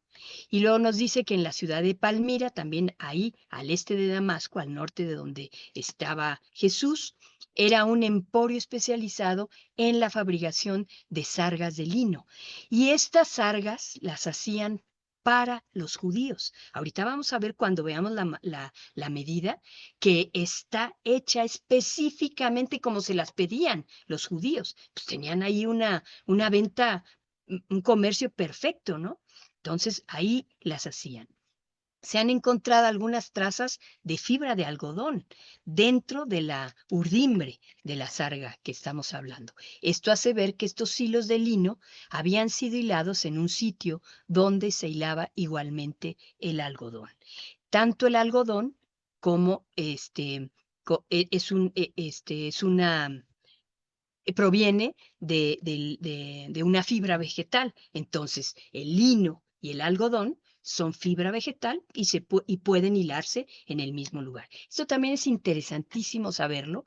Y luego nos dice que en la ciudad de Palmira, también ahí al este de Damasco, al norte de donde estaba Jesús, era un emporio especializado en la fabricación de sargas de lino. Y estas sargas las hacían para los judíos. Ahorita vamos a ver cuando veamos la medida que está hecha específicamente como se las pedían los judíos. Pues tenían ahí una venta, un comercio perfecto, ¿no? Entonces ahí las hacían. Se han encontrado algunas trazas de fibra de algodón dentro de la urdimbre de la sarga que estamos hablando. Esto hace ver que estos hilos de lino habían sido hilados en un sitio donde se hilaba igualmente el algodón. Tanto el algodón como proviene de una fibra vegetal. Entonces, el lino y el algodón son fibra vegetal y pueden hilarse en el mismo lugar. Esto también es interesantísimo saberlo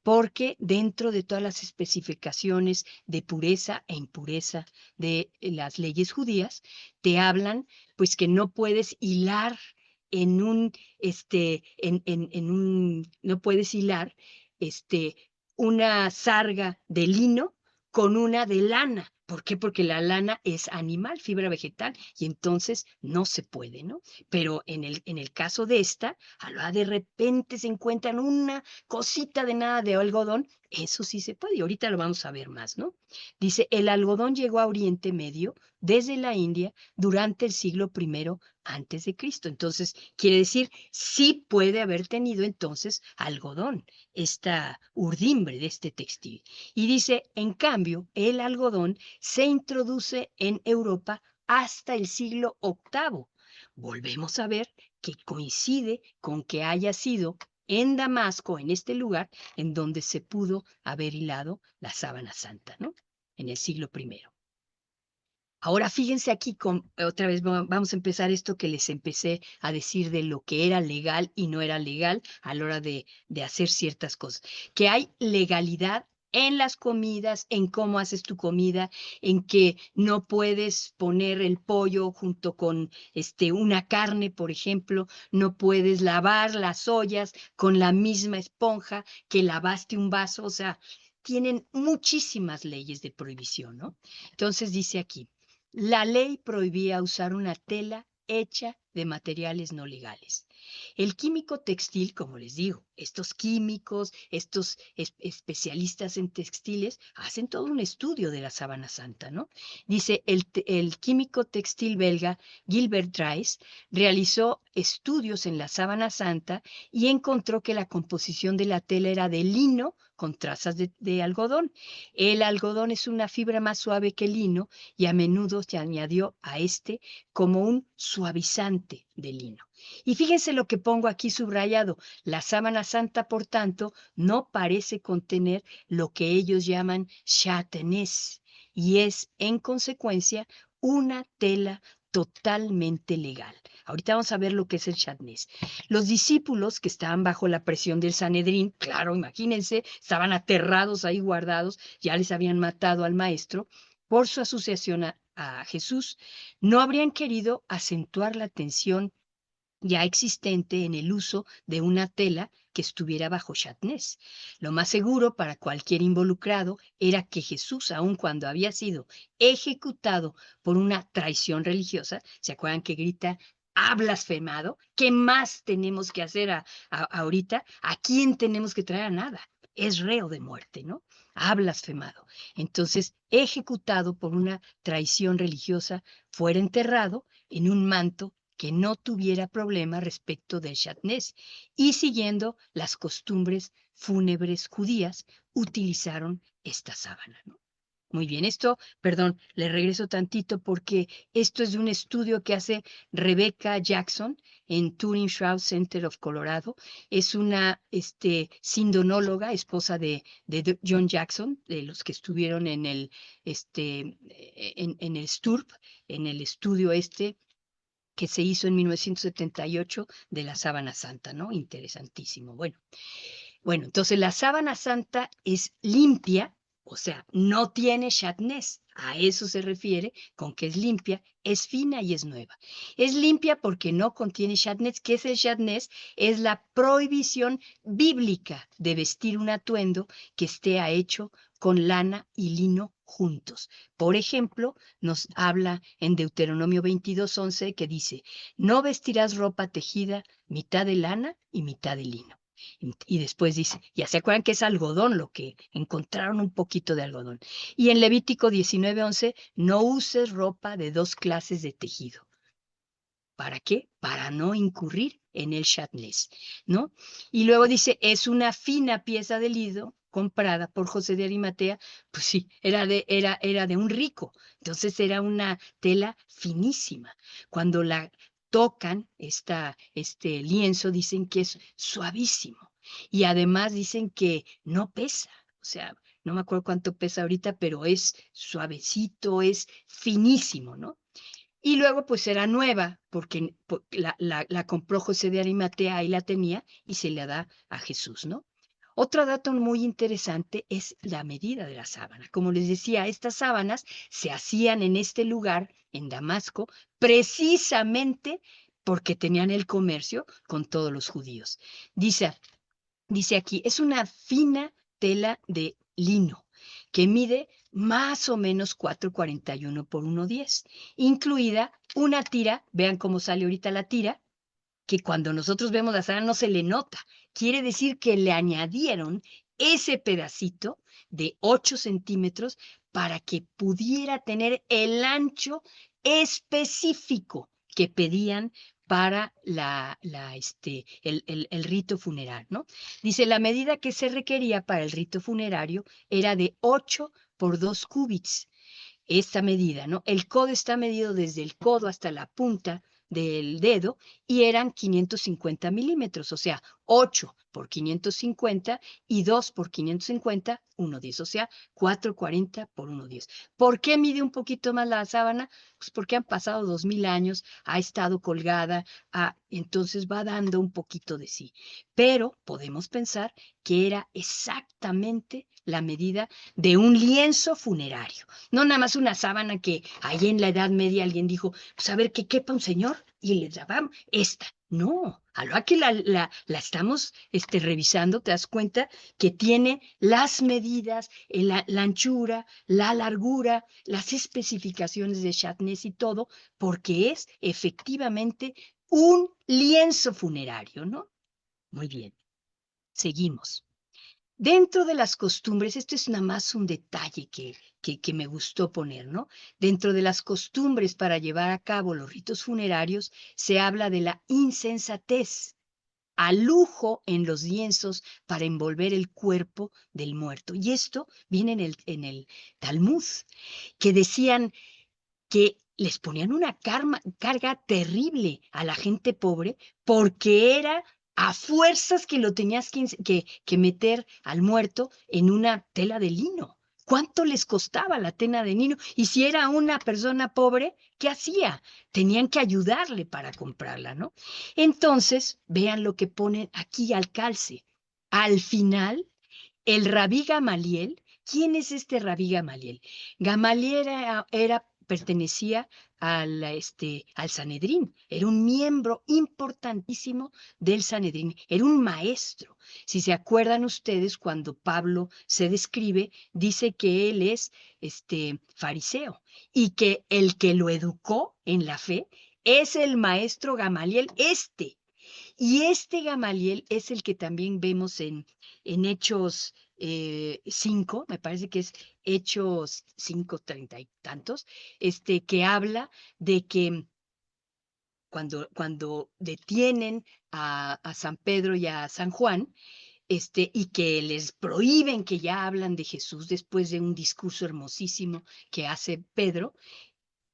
porque dentro de todas las especificaciones de pureza e impureza de las leyes judías, te hablan pues que no puedes hilar no puedes hilar una sarga de lino con una de lana. ¿Por qué? Porque la lana es animal, fibra vegetal, y entonces no se puede, ¿no? Pero en el caso de esta, de repente se encuentran una cosita de nada de algodón, eso sí se puede, y ahorita lo vamos a ver más, ¿no? Dice, el algodón llegó a Oriente Medio desde la India durante el siglo I antes de Cristo. Entonces, quiere decir, sí puede haber tenido entonces algodón, esta urdimbre de este textil. Y dice, en cambio, el algodón se introduce en Europa hasta el siglo VIII. Volvemos a ver que coincide con que haya sido en Damasco, en este lugar, en donde se pudo haber hilado la sábana santa, ¿no? En el siglo I. Ahora fíjense aquí, otra vez vamos a empezar esto que les empecé a decir de lo que era legal y no era legal a la hora de hacer ciertas cosas. Que hay legalidad en las comidas, en cómo haces tu comida, en que no puedes poner el pollo junto con una carne, por ejemplo, no puedes lavar las ollas con la misma esponja que lavaste un vaso, o sea, tienen muchísimas leyes de prohibición, ¿no? Entonces dice aquí, la ley prohibía usar una tela hecha de materiales no legales. El químico textil, como les digo, estos químicos, estos especialistas en textiles, hacen todo un estudio de la sábana santa, ¿no? Dice, el químico textil belga Gilbert Dries realizó estudios en la sábana santa y encontró que la composición de la tela era de lino con trazas de algodón. El algodón es una fibra más suave que el lino y a menudo se añadió a como un suavizante de lino. Y fíjense lo que pongo aquí subrayado. La sábana santa, por tanto, no parece contener lo que ellos llaman chatnez y es, en consecuencia, una tela totalmente legal. Ahorita vamos a ver lo que es el chatnez. Los discípulos que estaban bajo la presión del Sanedrín, claro, imagínense, estaban aterrados ahí guardados, ya les habían matado al maestro por su asociación a Jesús, no habrían querido acentuar la tensión ya existente en el uso de una tela que estuviera bajo chatnez. Lo más seguro para cualquier involucrado era que Jesús, aun cuando había sido ejecutado por una traición religiosa, ¿se acuerdan que grita, ha blasfemado? ¿Qué más tenemos que hacer ahorita? ¿A quién tenemos que traer? A nada. Es reo de muerte, ¿no? Ha blasfemado. Entonces, ejecutado por una traición religiosa, fuera enterrado en un manto que no tuviera problema respecto del chatnez y siguiendo las costumbres fúnebres judías, utilizaron esta sábana, ¿no? Muy bien, esto, perdón, le regreso tantito porque esto es de un estudio que hace Rebecca Jackson en Turing Shroud Center of Colorado. Es una sindonóloga, esposa de John Jackson, de los que estuvieron en el, en el STURP, en el estudio que se hizo en 1978 de la sábana santa, ¿no? Interesantísimo. Bueno, entonces la sábana santa es limpia, o sea, no tiene chatnez. A eso se refiere con que es limpia, es fina y es nueva. Es limpia porque no contiene chatnez. ¿Qué es el chatnez? Es la prohibición bíblica de vestir un atuendo que esté hecho con lana y lino juntos. Por ejemplo, nos habla en Deuteronomio 22:11 que dice, no vestirás ropa tejida mitad de lana y mitad de lino. Y después dice, ya se acuerdan que es algodón lo que encontraron un poquito de algodón. Y en Levítico 19:11, no uses ropa de dos clases de tejido. ¿Para qué? Para no incurrir en el chatnez, ¿no? Y luego dice, es una fina pieza de lido comprada por José de Arimatea, pues sí, era de un rico, entonces era una tela finísima. Cuando la tocan, este lienzo, dicen que es suavísimo y además dicen que no pesa, o sea, no me acuerdo cuánto pesa ahorita, pero es suavecito, es finísimo, ¿no? Y luego pues era nueva, porque la compró José de Arimatea, ahí la tenía, y se la da a Jesús, ¿no? Otro dato muy interesante es la medida de la sábana. Como les decía, estas sábanas se hacían en este lugar, en Damasco, precisamente porque tenían el comercio con todos los judíos. Dice aquí, es una fina tela de lino que mide más o menos 4,41 por 1,10, incluida una tira, vean cómo sale ahorita la tira, que cuando nosotros vemos la sábana no se le nota. Quiere decir que le añadieron ese pedacito de 8 centímetros para que pudiera tener el ancho específico que pedían para el rito funeral, ¿no? Dice, la medida que se requería para el rito funerario era de 8 por 2 cúbits. Esta medida, ¿no? El codo está medido desde el codo hasta la punta del dedo y eran 550 milímetros, o sea, 8 por 550 y 2 por 550, 1,10, o sea, 440 por 1,10. ¿Por qué mide un poquito más la sábana? Pues porque han pasado 2000 años, ha estado colgada, entonces va dando un poquito de sí. Pero podemos pensar que era exactamente la medida de un lienzo funerario. No nada más una sábana que ahí en la Edad Media alguien dijo, pues a ver, que quepa un señor y le daban esta. No, a lo que la estamos revisando, te das cuenta que tiene las medidas, la anchura, la largura, las especificaciones de Chatnez y todo, porque es efectivamente un lienzo funerario, ¿no? Muy bien, seguimos. Dentro de las costumbres, esto es nada más un detalle que me gustó poner, ¿no? Dentro de las costumbres para llevar a cabo los ritos funerarios, se habla de la insensatez, al lujo en los lienzos para envolver el cuerpo del muerto. Y esto viene en el Talmud, que decían que les ponían una carga terrible a la gente pobre porque era a fuerzas que lo tenías que meter al muerto en una tela de lino. ¿Cuánto les costaba la tela de lino? Y si era una persona pobre, ¿qué hacía? Tenían que ayudarle para comprarla, ¿no? Entonces, vean lo que ponen aquí al calce. Al final, el Rabí Gamaliel, ¿quién es este Rabí Gamaliel? Gamaliel pertenecía al Sanedrín, era un miembro importantísimo del Sanedrín, era un maestro. Si se acuerdan ustedes, cuando Pablo se describe, dice que él es fariseo y que el que lo educó en la fe es el maestro Gamaliel Y este Gamaliel es el que también vemos en Hechos 5, me parece que es Hechos 5, 30 y tantos, que habla de que cuando detienen a San Pedro y a San Juan, y que les prohíben que ya hablan de Jesús después de un discurso hermosísimo que hace Pedro,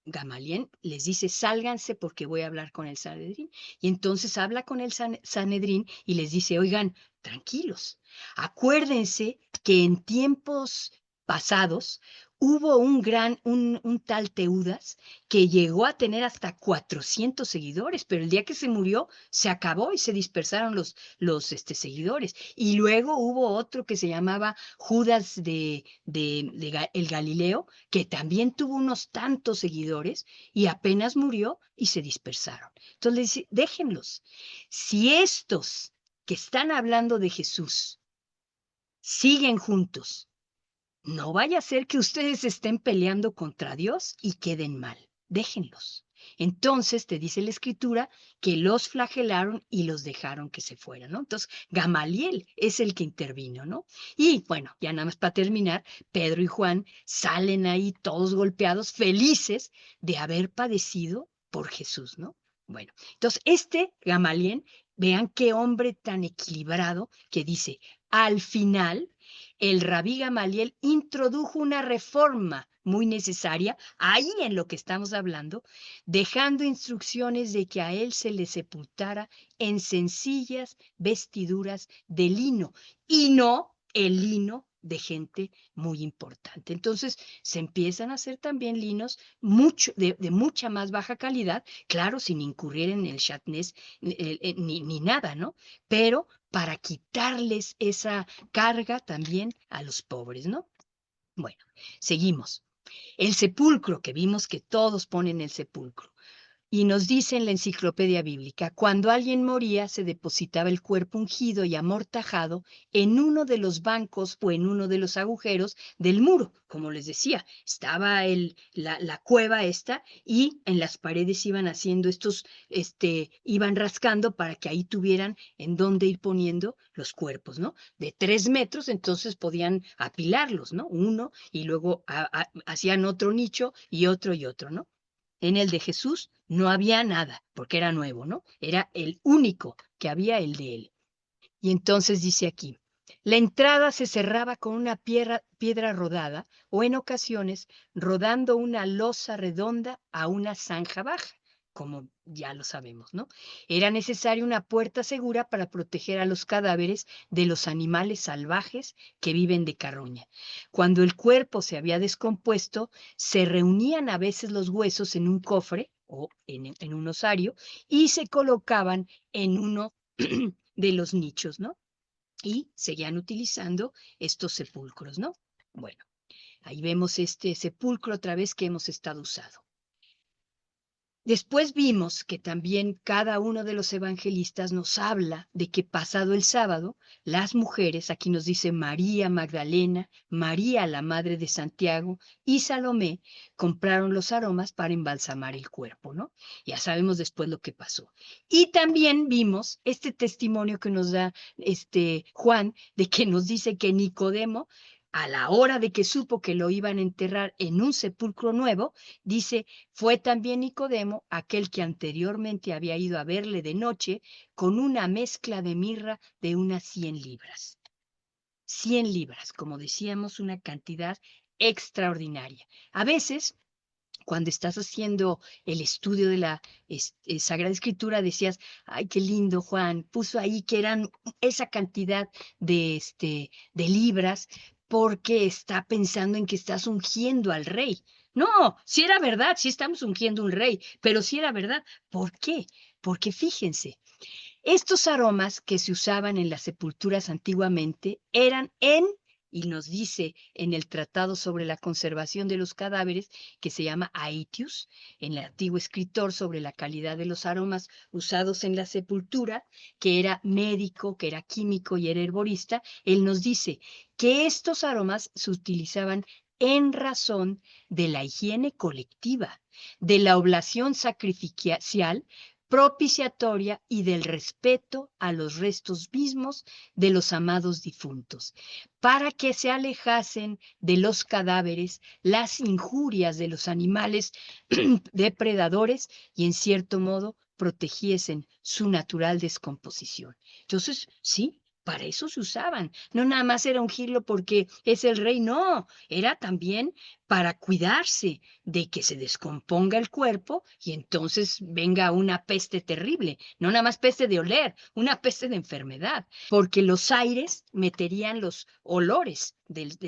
Gamaliel les dice, sálganse porque voy a hablar con el Sanedrín. Y entonces habla con el Sanedrín y les dice, oigan, tranquilos, acuérdense que en tiempos pasados hubo un tal Teudas que llegó a tener hasta 400 seguidores, pero el día que se murió se acabó y se dispersaron los seguidores. Y luego hubo otro que se llamaba Judas el Galileo, que también tuvo unos tantos seguidores y apenas murió y se dispersaron. Entonces le dice, déjenlos. Si estos que están hablando de Jesús siguen juntos, no vaya a ser que ustedes estén peleando contra Dios y queden mal. Déjenlos. Entonces te dice la escritura que los flagelaron y los dejaron que se fueran, ¿no? Entonces Gamaliel es el que intervino, ¿no? Y bueno, ya nada más para terminar, Pedro y Juan salen ahí todos golpeados, felices de haber padecido por Jesús, ¿no? Bueno, entonces Gamaliel, vean qué hombre tan equilibrado que dice, al final, el Rabí Gamaliel introdujo una reforma muy necesaria, ahí en lo que estamos hablando, dejando instrucciones de que a él se le sepultara en sencillas vestiduras de lino y no el lino de gente muy importante. Entonces se empiezan a hacer también linos de mucha más baja calidad, claro, sin incurrir en el chatnez ni nada, ¿no? Pero para quitarles esa carga también a los pobres, ¿no? Bueno, seguimos. El sepulcro, que vimos que todos ponen el sepulcro. Y nos dice en la enciclopedia bíblica, cuando alguien moría, se depositaba el cuerpo ungido y amortajado en uno de los bancos o en uno de los agujeros del muro. Como les decía, estaba la cueva esta y en las paredes iban haciendo iban rascando para que ahí tuvieran en dónde ir poniendo los cuerpos, ¿no? De 3 metros, entonces podían apilarlos, ¿no? Uno y luego hacían otro nicho y otro, ¿no? En el de Jesús no había nada, porque era nuevo, ¿no? Era el único que había, el de él. Y entonces dice aquí, la entrada se cerraba con una piedra rodada o en ocasiones rodando una losa redonda a una zanja baja, como ya lo sabemos, ¿no? Era necesaria una puerta segura para proteger a los cadáveres de los animales salvajes que viven de carroña. Cuando el cuerpo se había descompuesto, se reunían a veces los huesos en un cofre o en un osario y se colocaban en uno de los nichos, ¿no? Y seguían utilizando estos sepulcros, ¿no? Bueno, ahí vemos este sepulcro otra vez que hemos estado usando. Después vimos que también cada uno de los evangelistas nos habla de que pasado el sábado, las mujeres, aquí nos dice María Magdalena, María la madre de Santiago y Salomé, compraron los aromas para embalsamar el cuerpo, ¿no? Ya sabemos después lo que pasó. Y también vimos este testimonio que nos da Juan, de que nos dice que Nicodemo, a la hora de que supo que lo iban a enterrar en un sepulcro nuevo, dice, fue también Nicodemo, aquel que anteriormente había ido a verle de noche, con una mezcla de mirra de unas 100 libras. 100 libras, como decíamos, una cantidad extraordinaria. A veces, cuando estás haciendo el estudio de la Sagrada Escritura, decías, ay, qué lindo, Juan, puso ahí que eran esa cantidad de libras, porque está pensando en que estás ungiendo al rey. No, si era verdad, si estamos ungiendo un rey, pero si era verdad. ¿Por qué? Porque fíjense, estos aromas que se usaban en las sepulturas antiguamente eran y nos dice en el Tratado sobre la Conservación de los Cadáveres, que se llama Aetius, en el antiguo escritor sobre la calidad de los aromas usados en la sepultura, que era médico, que era químico y era herborista, él nos dice que estos aromas se utilizaban en razón de la higiene colectiva, de la oblación sacrificial, propiciatoria y del respeto a los restos mismos de los amados difuntos, para que se alejasen de los cadáveres las injurias de los animales depredadores y en cierto modo protegiesen su natural descomposición. Entonces, sí, para eso se usaban. No nada más era ungirlo porque es el rey, no, era también para cuidarse de que se descomponga el cuerpo y entonces venga una peste terrible, no nada más peste de oler, una peste de enfermedad, porque los aires meterían los olores del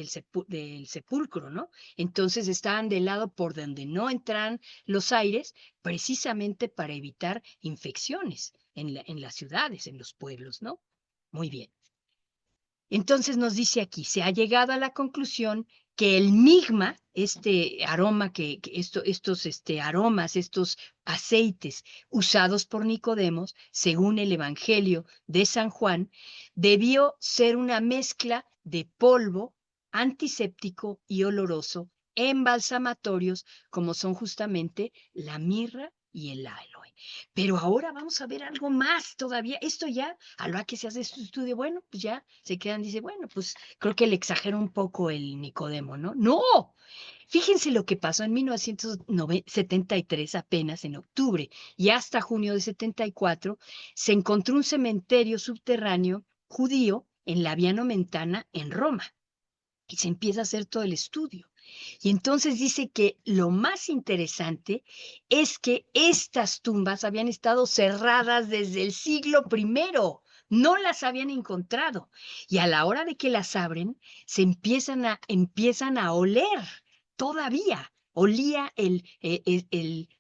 sepulcro, ¿no? Entonces estaban del lado por donde no entran los aires, precisamente para evitar infecciones en las ciudades, en los pueblos, ¿no? Muy bien. Entonces nos dice aquí, se ha llegado a la conclusión que el migma, este aroma, estos aromas, estos aceites usados por Nicodemos, según el Evangelio de San Juan, debió ser una mezcla de polvo antiséptico y oloroso, embalsamatorios, como son justamente la mirra y el aloe. Pero ahora vamos a ver algo más todavía. Esto ya, a lo que se hace este estudio, bueno, pues ya se quedan, dice, bueno, pues creo que le exagera un poco el Nicodemo, ¿no? ¡No! Fíjense lo que pasó en 1973, apenas en octubre, y hasta junio de 74, se encontró un cementerio subterráneo judío en la Via Nomentana, en Roma. Y se empieza a hacer todo el estudio. Y entonces dice que lo más interesante es que estas tumbas habían estado cerradas desde el siglo I, no las habían encontrado. Y a la hora de que las abren, se empiezan a oler todavía. Olía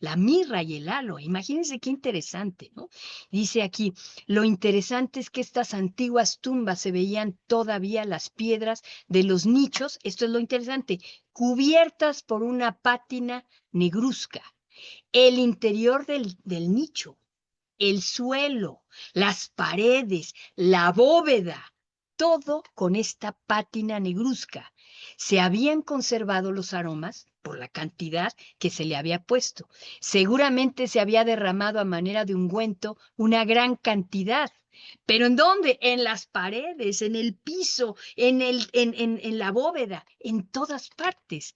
la mirra y el aloe. Imagínense qué interesante, ¿no? Dice aquí, lo interesante es que estas antiguas tumbas se veían todavía las piedras de los nichos, esto es lo interesante, cubiertas por una pátina negruzca. El interior del nicho, el suelo, las paredes, la bóveda, todo con esta pátina negruzca. Se habían conservado los aromas por la cantidad que se le había puesto. Seguramente se había derramado a manera de ungüento una gran cantidad. ¿Pero en dónde? En las paredes, en el piso, en la bóveda, en todas partes.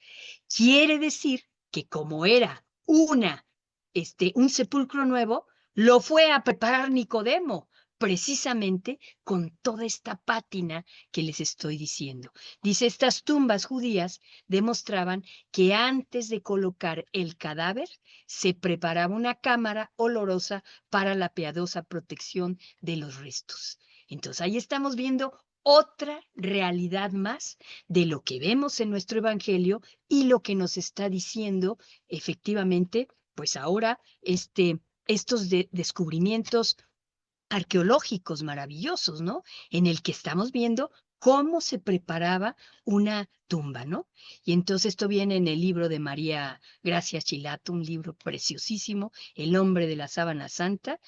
Quiere decir que como era un sepulcro nuevo, lo fue a preparar Nicodemo precisamente con toda esta pátina que les estoy diciendo. Dice, estas tumbas judías demostraban que antes de colocar el cadáver se preparaba una cámara olorosa para la piadosa protección de los restos. Entonces ahí estamos viendo otra realidad más de lo que vemos en nuestro evangelio y lo que nos está diciendo efectivamente, pues ahora estos descubrimientos arqueológicos maravillosos, ¿no? En el que estamos viendo cómo se preparaba una tumba, ¿no? Y entonces esto viene en el libro de María Gracia Chilato, un libro preciosísimo, El hombre de la sábana santa,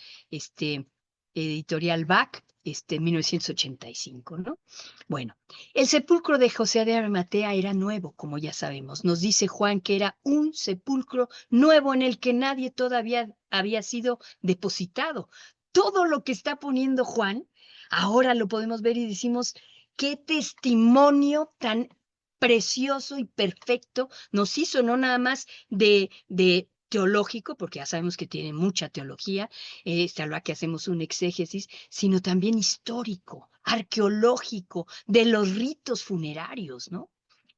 editorial Bach, 1985, ¿no? Bueno, el sepulcro de José de Arimatea era nuevo, como ya sabemos. Nos dice Juan que era un sepulcro nuevo en el que nadie todavía había sido depositado. Todo lo que está poniendo Juan, ahora lo podemos ver y decimos, qué testimonio tan precioso y perfecto nos hizo, no nada más de teológico, porque ya sabemos que tiene mucha teología, salvo que hacemos un exégesis, sino también histórico, arqueológico, de los ritos funerarios, ¿no?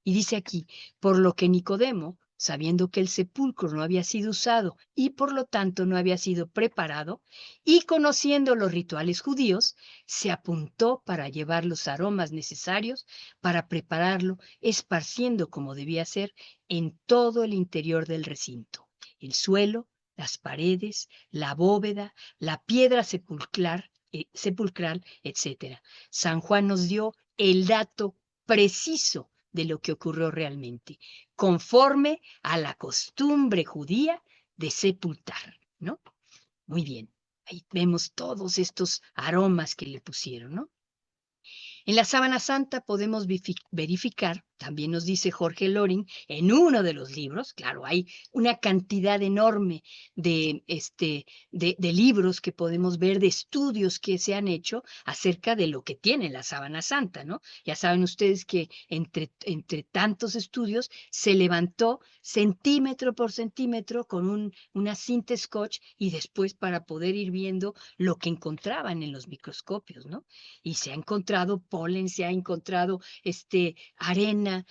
Y dice aquí, por lo que Nicodemo, sabiendo que el sepulcro no había sido usado y por lo tanto no había sido preparado, y conociendo los rituales judíos, se apuntó para llevar los aromas necesarios para prepararlo, esparciendo como debía ser en todo el interior del recinto, el suelo, las paredes, la bóveda, la piedra sepulcral, etc. San Juan nos dio el dato preciso de lo que ocurrió realmente, conforme a la costumbre judía de sepultar, ¿no? Muy bien, ahí vemos todos estos aromas que le pusieron, ¿no? En la Sábana Santa podemos verificar, también nos dice Jorge Loring, en uno de los libros, claro, hay una cantidad enorme de libros que podemos ver, de estudios que se han hecho acerca de lo que tiene la Sábana Santa, ¿no? Ya saben ustedes que entre tantos estudios se levantó centímetro por centímetro con una cinta scotch y después para poder ir viendo lo que encontraban en los microscopios, ¿no? Y se ha encontrado polen, se ha encontrado arena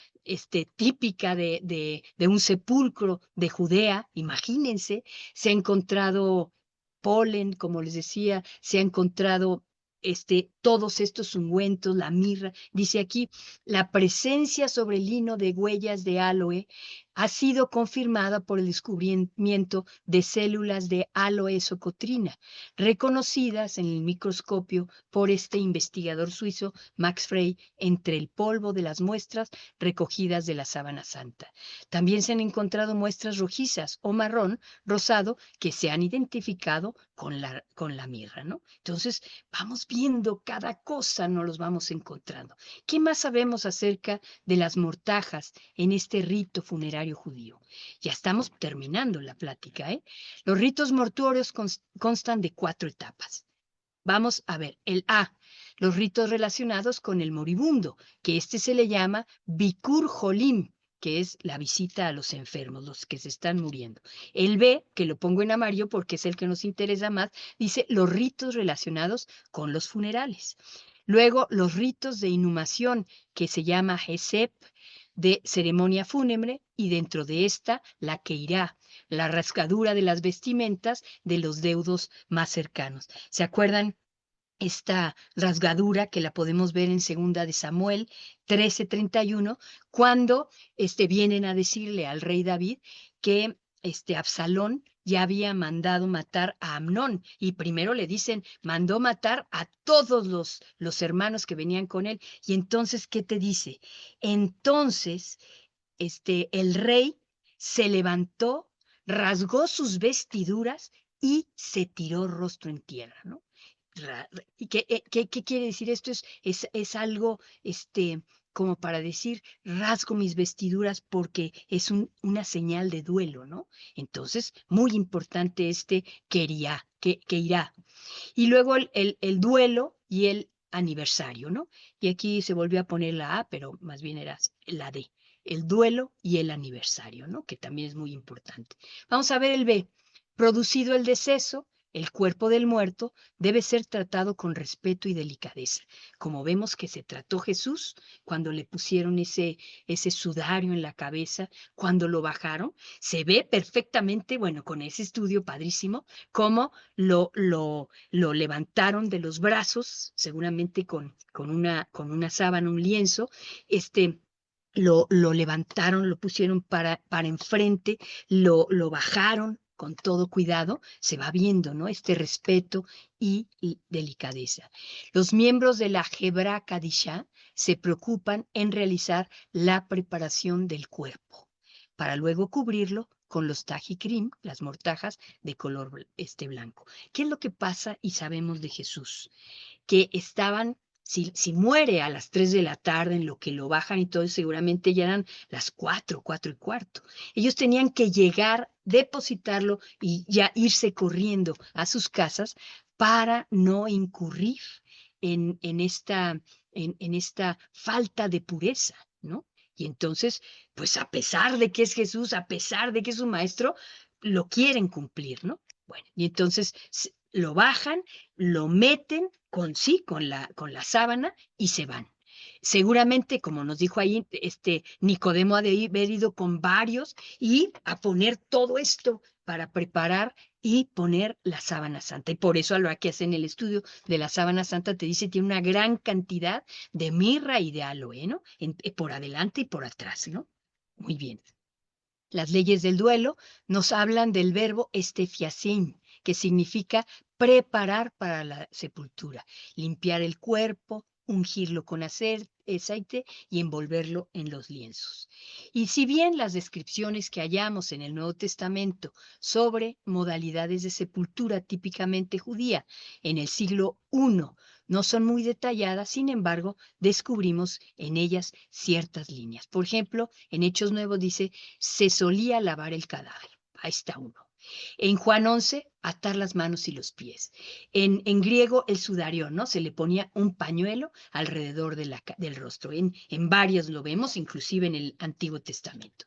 típica de un sepulcro de Judea, imagínense, se ha encontrado polen, como les decía, se ha encontrado todos estos ungüentos, la mirra. Dice aquí, la presencia sobre el lino de huellas de aloe ha sido confirmada por el descubrimiento de células de aloe socotrina, reconocidas en el microscopio por este investigador suizo, Max Frey, entre el polvo de las muestras recogidas de la Sábana Santa. También se han encontrado muestras rojizas o marrón rosado que se han identificado con la mirra, ¿no? Entonces, vamos viendo cada cosa, nos los vamos encontrando. ¿Qué más sabemos acerca de las mortajas en este rito funerario judío? Ya estamos terminando la plática, ¿eh? Los ritos mortuorios constan de 4 etapas. Vamos a ver, el A, los ritos relacionados con el moribundo, que se le llama Bikur Jolim, que es la visita a los enfermos, los que se están muriendo. El B, que lo pongo en amarillo porque es el que nos interesa más, dice los ritos relacionados con los funerales. Luego, los ritos de inhumación, que se llama Hesep, de ceremonia fúnebre, y dentro de esta, la que irá, la rasgadura de las vestimentas de los deudos más cercanos. ¿Se acuerdan? Esta rasgadura que la podemos ver en 2 de Samuel 13:31, cuando vienen a decirle al rey David que Absalón ya había mandado matar a Amnón, y primero le dicen, mandó matar a todos los hermanos que venían con él, y entonces, ¿qué te dice? Entonces, el rey se levantó, rasgó sus vestiduras y se tiró rostro en tierra, ¿no? ¿Y qué quiere decir esto? Es algo, como para decir, rasgo mis vestiduras porque es una señal de duelo, ¿no? Entonces, muy importante que irá. Y luego el duelo y el aniversario, ¿no? Y aquí se volvió a poner la A, pero más bien era la D. El duelo y el aniversario, ¿no? Que también es muy importante. Vamos a ver el B. Producido el deceso, el cuerpo del muerto debe ser tratado con respeto y delicadeza, como vemos que se trató Jesús cuando le pusieron ese sudario en la cabeza, cuando lo bajaron. Se ve perfectamente, bueno, con ese estudio padrísimo, cómo lo levantaron de los brazos, seguramente con una sábana, un lienzo, lo levantaron, lo pusieron para enfrente, lo bajaron con todo cuidado, se va viendo, ¿no? Este respeto y delicadeza. Los miembros de la Hebra Kadishá se preocupan en realizar la preparación del cuerpo para luego cubrirlo con los tajikrim, las mortajas de color blanco. ¿Qué es lo que pasa y sabemos de Jesús? Que estaban, si muere a las 3 de la tarde, en lo que lo bajan y todo, seguramente ya eran las 4:15. Ellos tenían que llegar, depositarlo y ya irse corriendo a sus casas para no incurrir en esta falta de pureza, ¿no? Y entonces, pues a pesar de que es Jesús, a pesar de que es un maestro, lo quieren cumplir, ¿no? Bueno, y entonces lo bajan, lo meten con la sábana y se van. Seguramente, como nos dijo ahí, Nicodemo ha de haber ido con varios y a poner todo esto para preparar y poner la sábana santa. Y por eso a lo que hacen el estudio de la sábana santa te dice tiene una gran cantidad de mirra y de aloe, ¿no? Por adelante y por atrás, ¿no? Muy bien. Las leyes del duelo nos hablan del verbo estefiasin, que significa preparar para la sepultura, limpiar el cuerpo, ungirlo con aceite y envolverlo en los lienzos. Y si bien las descripciones que hallamos en el Nuevo Testamento sobre modalidades de sepultura típicamente judía en el siglo I no son muy detalladas, sin embargo, descubrimos en ellas ciertas líneas. Por ejemplo, en Hechos Nuevos dice, se solía lavar el cadáver. Ahí está uno. En Juan 11, atar las manos y los pies. En griego, el sudarión, ¿no? Se le ponía un pañuelo alrededor del rostro. En varios lo vemos, inclusive en el Antiguo Testamento.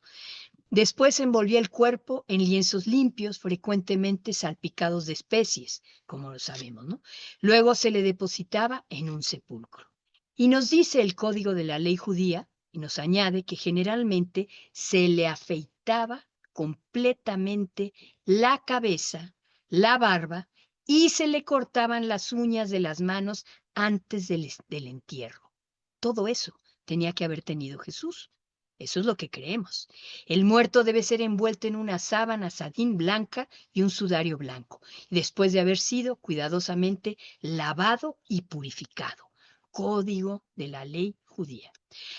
Después envolvía el cuerpo en lienzos limpios, frecuentemente salpicados de especies, como lo sabemos, ¿no? Luego se le depositaba en un sepulcro. Y nos dice el código de la ley judía, y nos añade que generalmente se le afeitaba completamente la cabeza, la barba, y se le cortaban las uñas de las manos antes del entierro. Todo eso tenía que haber tenido Jesús. Eso es lo que creemos. El muerto debe ser envuelto en una sábana sadín blanca y un sudario blanco, después de haber sido cuidadosamente lavado y purificado. Código de la ley judía.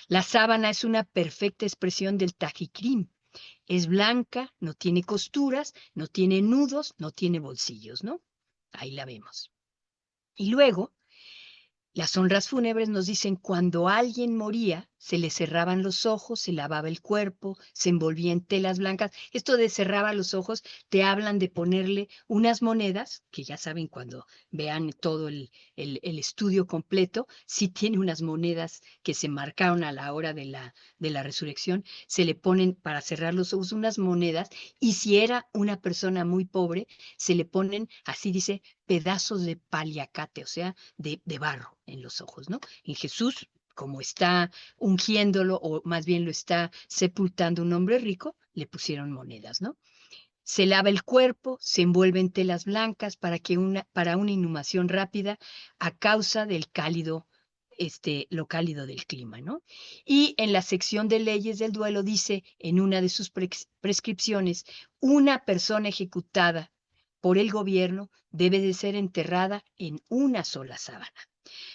La sábana es una perfecta expresión del tajikrim. Es blanca, no tiene costuras, no tiene nudos, no tiene bolsillos, ¿no? Ahí la vemos. Y luego, las honras fúnebres nos dicen cuando alguien moría, se le cerraban los ojos, se lavaba el cuerpo, se envolvía en telas blancas. Esto de cerraba los ojos, te hablan de ponerle unas monedas, que ya saben cuando vean todo el estudio completo, sí tiene unas monedas que se marcaron a la hora de la resurrección, se le ponen para cerrar los ojos unas monedas, y si era una persona muy pobre, se le ponen, así dice, pedazos de paliacate, o sea, de barro en los ojos, ¿no? En Jesús, como está ungiéndolo, o más bien lo está sepultando un hombre rico, le pusieron monedas, ¿no? Se lava el cuerpo, se envuelve en telas blancas para una inhumación rápida a causa del lo cálido del clima, ¿no? Y en la sección de leyes del duelo dice, en una de sus prescripciones, una persona ejecutada por el gobierno debe de ser enterrada en una sola sábana.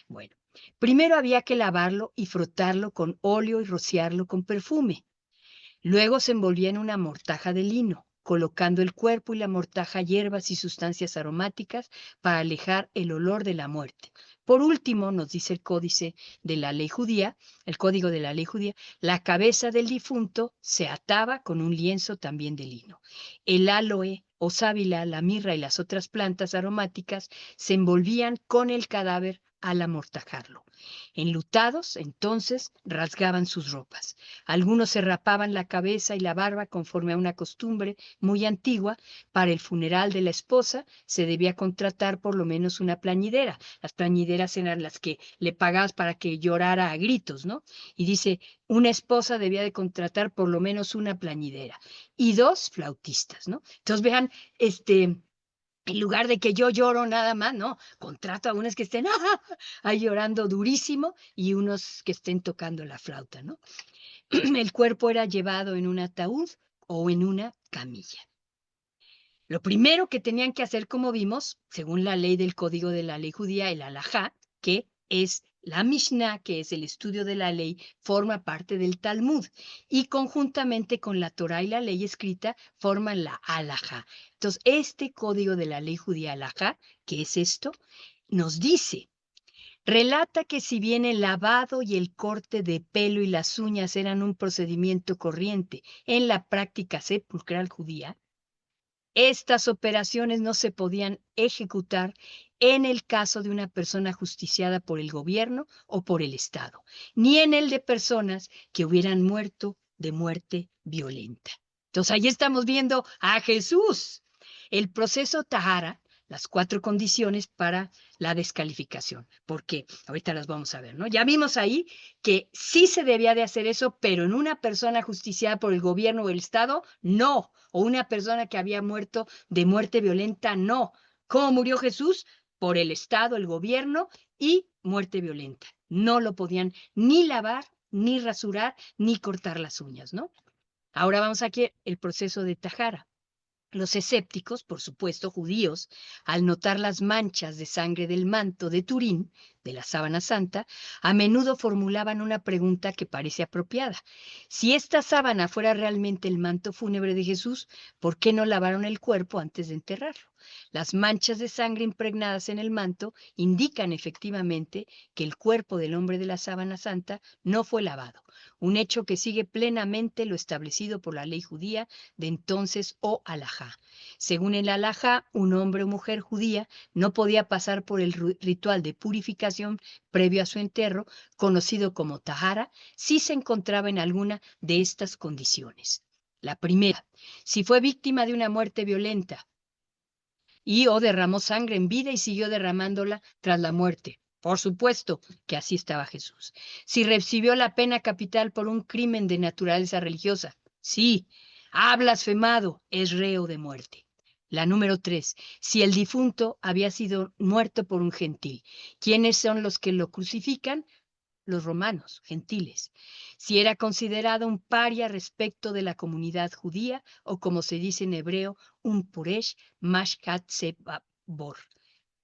Bueno, primero había que lavarlo y frotarlo con óleo y rociarlo con perfume. Luego se envolvía en una mortaja de lino, colocando el cuerpo y la mortaja hierbas y sustancias aromáticas para alejar el olor de la muerte. Por último, nos dice el código de la ley judía, la cabeza del difunto se ataba con un lienzo también de lino. El aloe o sábila, la mirra y las otras plantas aromáticas se envolvían con el cadáver al amortajarlo. Enlutados, entonces, rasgaban sus ropas. Algunos se rapaban la cabeza y la barba conforme a una costumbre muy antigua. Para el funeral de la esposa se debía contratar por lo menos una plañidera. Las plañideras eran las que le pagabas para que llorara a gritos, ¿no? Y dice, una esposa debía de contratar por lo menos una plañidera y 2 flautistas, ¿no? Entonces vean, en lugar de que yo lloro nada más, no, contrato a unos que estén ahí llorando durísimo y unos que estén tocando la flauta, ¿no? El cuerpo era llevado en un ataúd o en una camilla. Lo primero que tenían que hacer, como vimos, según la ley del código de la ley judía, el halajá, que es la Mishnah, que es el estudio de la ley, forma parte del Talmud y conjuntamente con la Torá y la ley escrita forman la halajá. Entonces, este código de la ley judía halajá, que es esto, nos dice, relata que si bien el lavado y el corte de pelo y las uñas eran un procedimiento corriente en la práctica sepulcral judía, estas operaciones no se podían ejecutar en el caso de una persona justiciada por el gobierno o por el Estado, ni en el de personas que hubieran muerto de muerte violenta. Entonces, ahí estamos viendo a Jesús. El proceso Tahara, las 4 condiciones para la descalificación, porque ahorita las vamos a ver, ¿no? Ya vimos ahí que sí se debía de hacer eso, pero en una persona justiciada por el gobierno o el Estado, no, o una persona que había muerto de muerte violenta, no. ¿Cómo murió Jesús? Por el Estado, el gobierno y muerte violenta. No lo podían ni lavar, ni rasurar, ni cortar las uñas, ¿no? Ahora vamos aquí el proceso de Tahara. Los escépticos, por supuesto judíos, al notar las manchas de sangre del manto de Turín, de la sábana santa, a menudo formulaban una pregunta que parece apropiada. Si esta sábana fuera realmente el manto fúnebre de Jesús, ¿por qué no lavaron el cuerpo antes de enterrarlo? Las manchas de sangre impregnadas en el manto indican efectivamente que el cuerpo del hombre de la sábana santa no fue lavado, un hecho que sigue plenamente lo establecido por la ley judía de entonces o halajá. Según el halajá, un hombre o mujer judía no podía pasar por el ritual de purificación previo a su entierro, conocido como tahara, si se encontraba en alguna de estas condiciones. La primera, si fue víctima de una muerte violenta y o derramó sangre en vida y siguió derramándola tras la muerte. Por supuesto que así estaba Jesús. Si recibió la pena capital por un crimen de naturaleza religiosa, sí, ha blasfemado, es reo de muerte. La número 3, si el difunto había sido muerto por un gentil, ¿quiénes son los que lo crucifican? Los romanos, gentiles. Si era considerado un paria respecto de la comunidad judía, o como se dice en hebreo, un puresh mashkat sebor.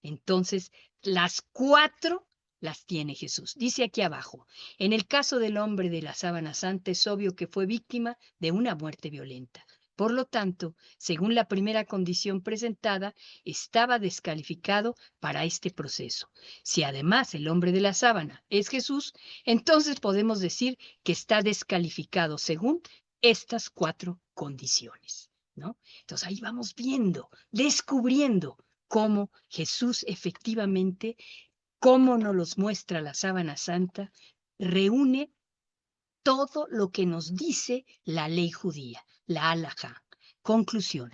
Entonces, las 4 las tiene Jesús. Dice aquí abajo, en el caso del hombre de la sábana santa es obvio que fue víctima de una muerte violenta. Por lo tanto, según la primera condición presentada, estaba descalificado para este proceso. Si además el hombre de la sábana es Jesús, entonces podemos decir que está descalificado según estas 4 condiciones, ¿no? Entonces ahí vamos viendo, descubriendo cómo Jesús efectivamente, cómo nos los muestra la sábana santa, reúne todo lo que nos dice la ley judía, la halajá. Conclusión.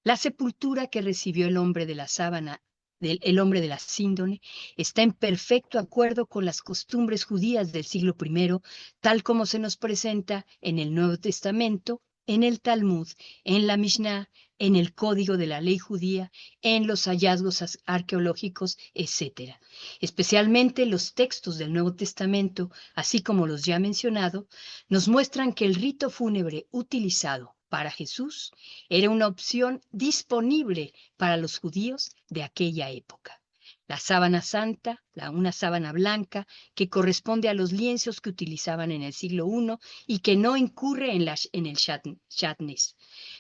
La sepultura que recibió el hombre de la sábana, el hombre de la síndone, está en perfecto acuerdo con las costumbres judías del siglo I, tal como se nos presenta en el Nuevo Testamento, en el Talmud, en la Mishnah, en el Código de la Ley Judía, en los hallazgos arqueológicos, etc. Especialmente los textos del Nuevo Testamento, así como los ya mencionados, nos muestran que el rito fúnebre utilizado para Jesús era una opción disponible para los judíos de aquella época. La sábana santa, una sábana blanca, que corresponde a los lienzos que utilizaban en el siglo I y que no incurre en el shatnez,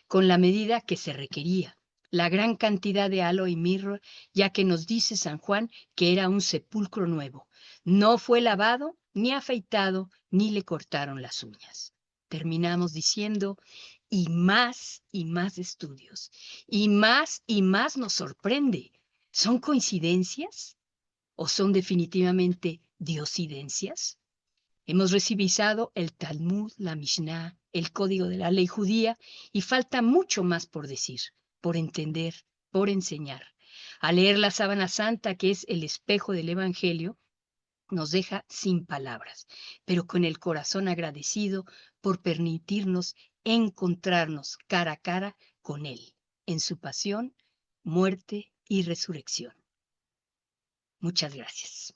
con la medida que se requería. La gran cantidad de aloe y mirra, ya que nos dice San Juan que era un sepulcro nuevo. No fue lavado, ni afeitado, ni le cortaron las uñas. Terminamos diciendo, y más estudios, y más nos sorprende. ¿Son coincidencias? ¿O son definitivamente diosidencias? Hemos revisado el Talmud, la Mishnah, el código de la ley judía y falta mucho más por decir, por entender, por enseñar. Al leer la sábana santa, que es el espejo del Evangelio, nos deja sin palabras, pero con el corazón agradecido por permitirnos encontrarnos cara a cara con Él, en su pasión, muerte y resurrección. Muchas gracias.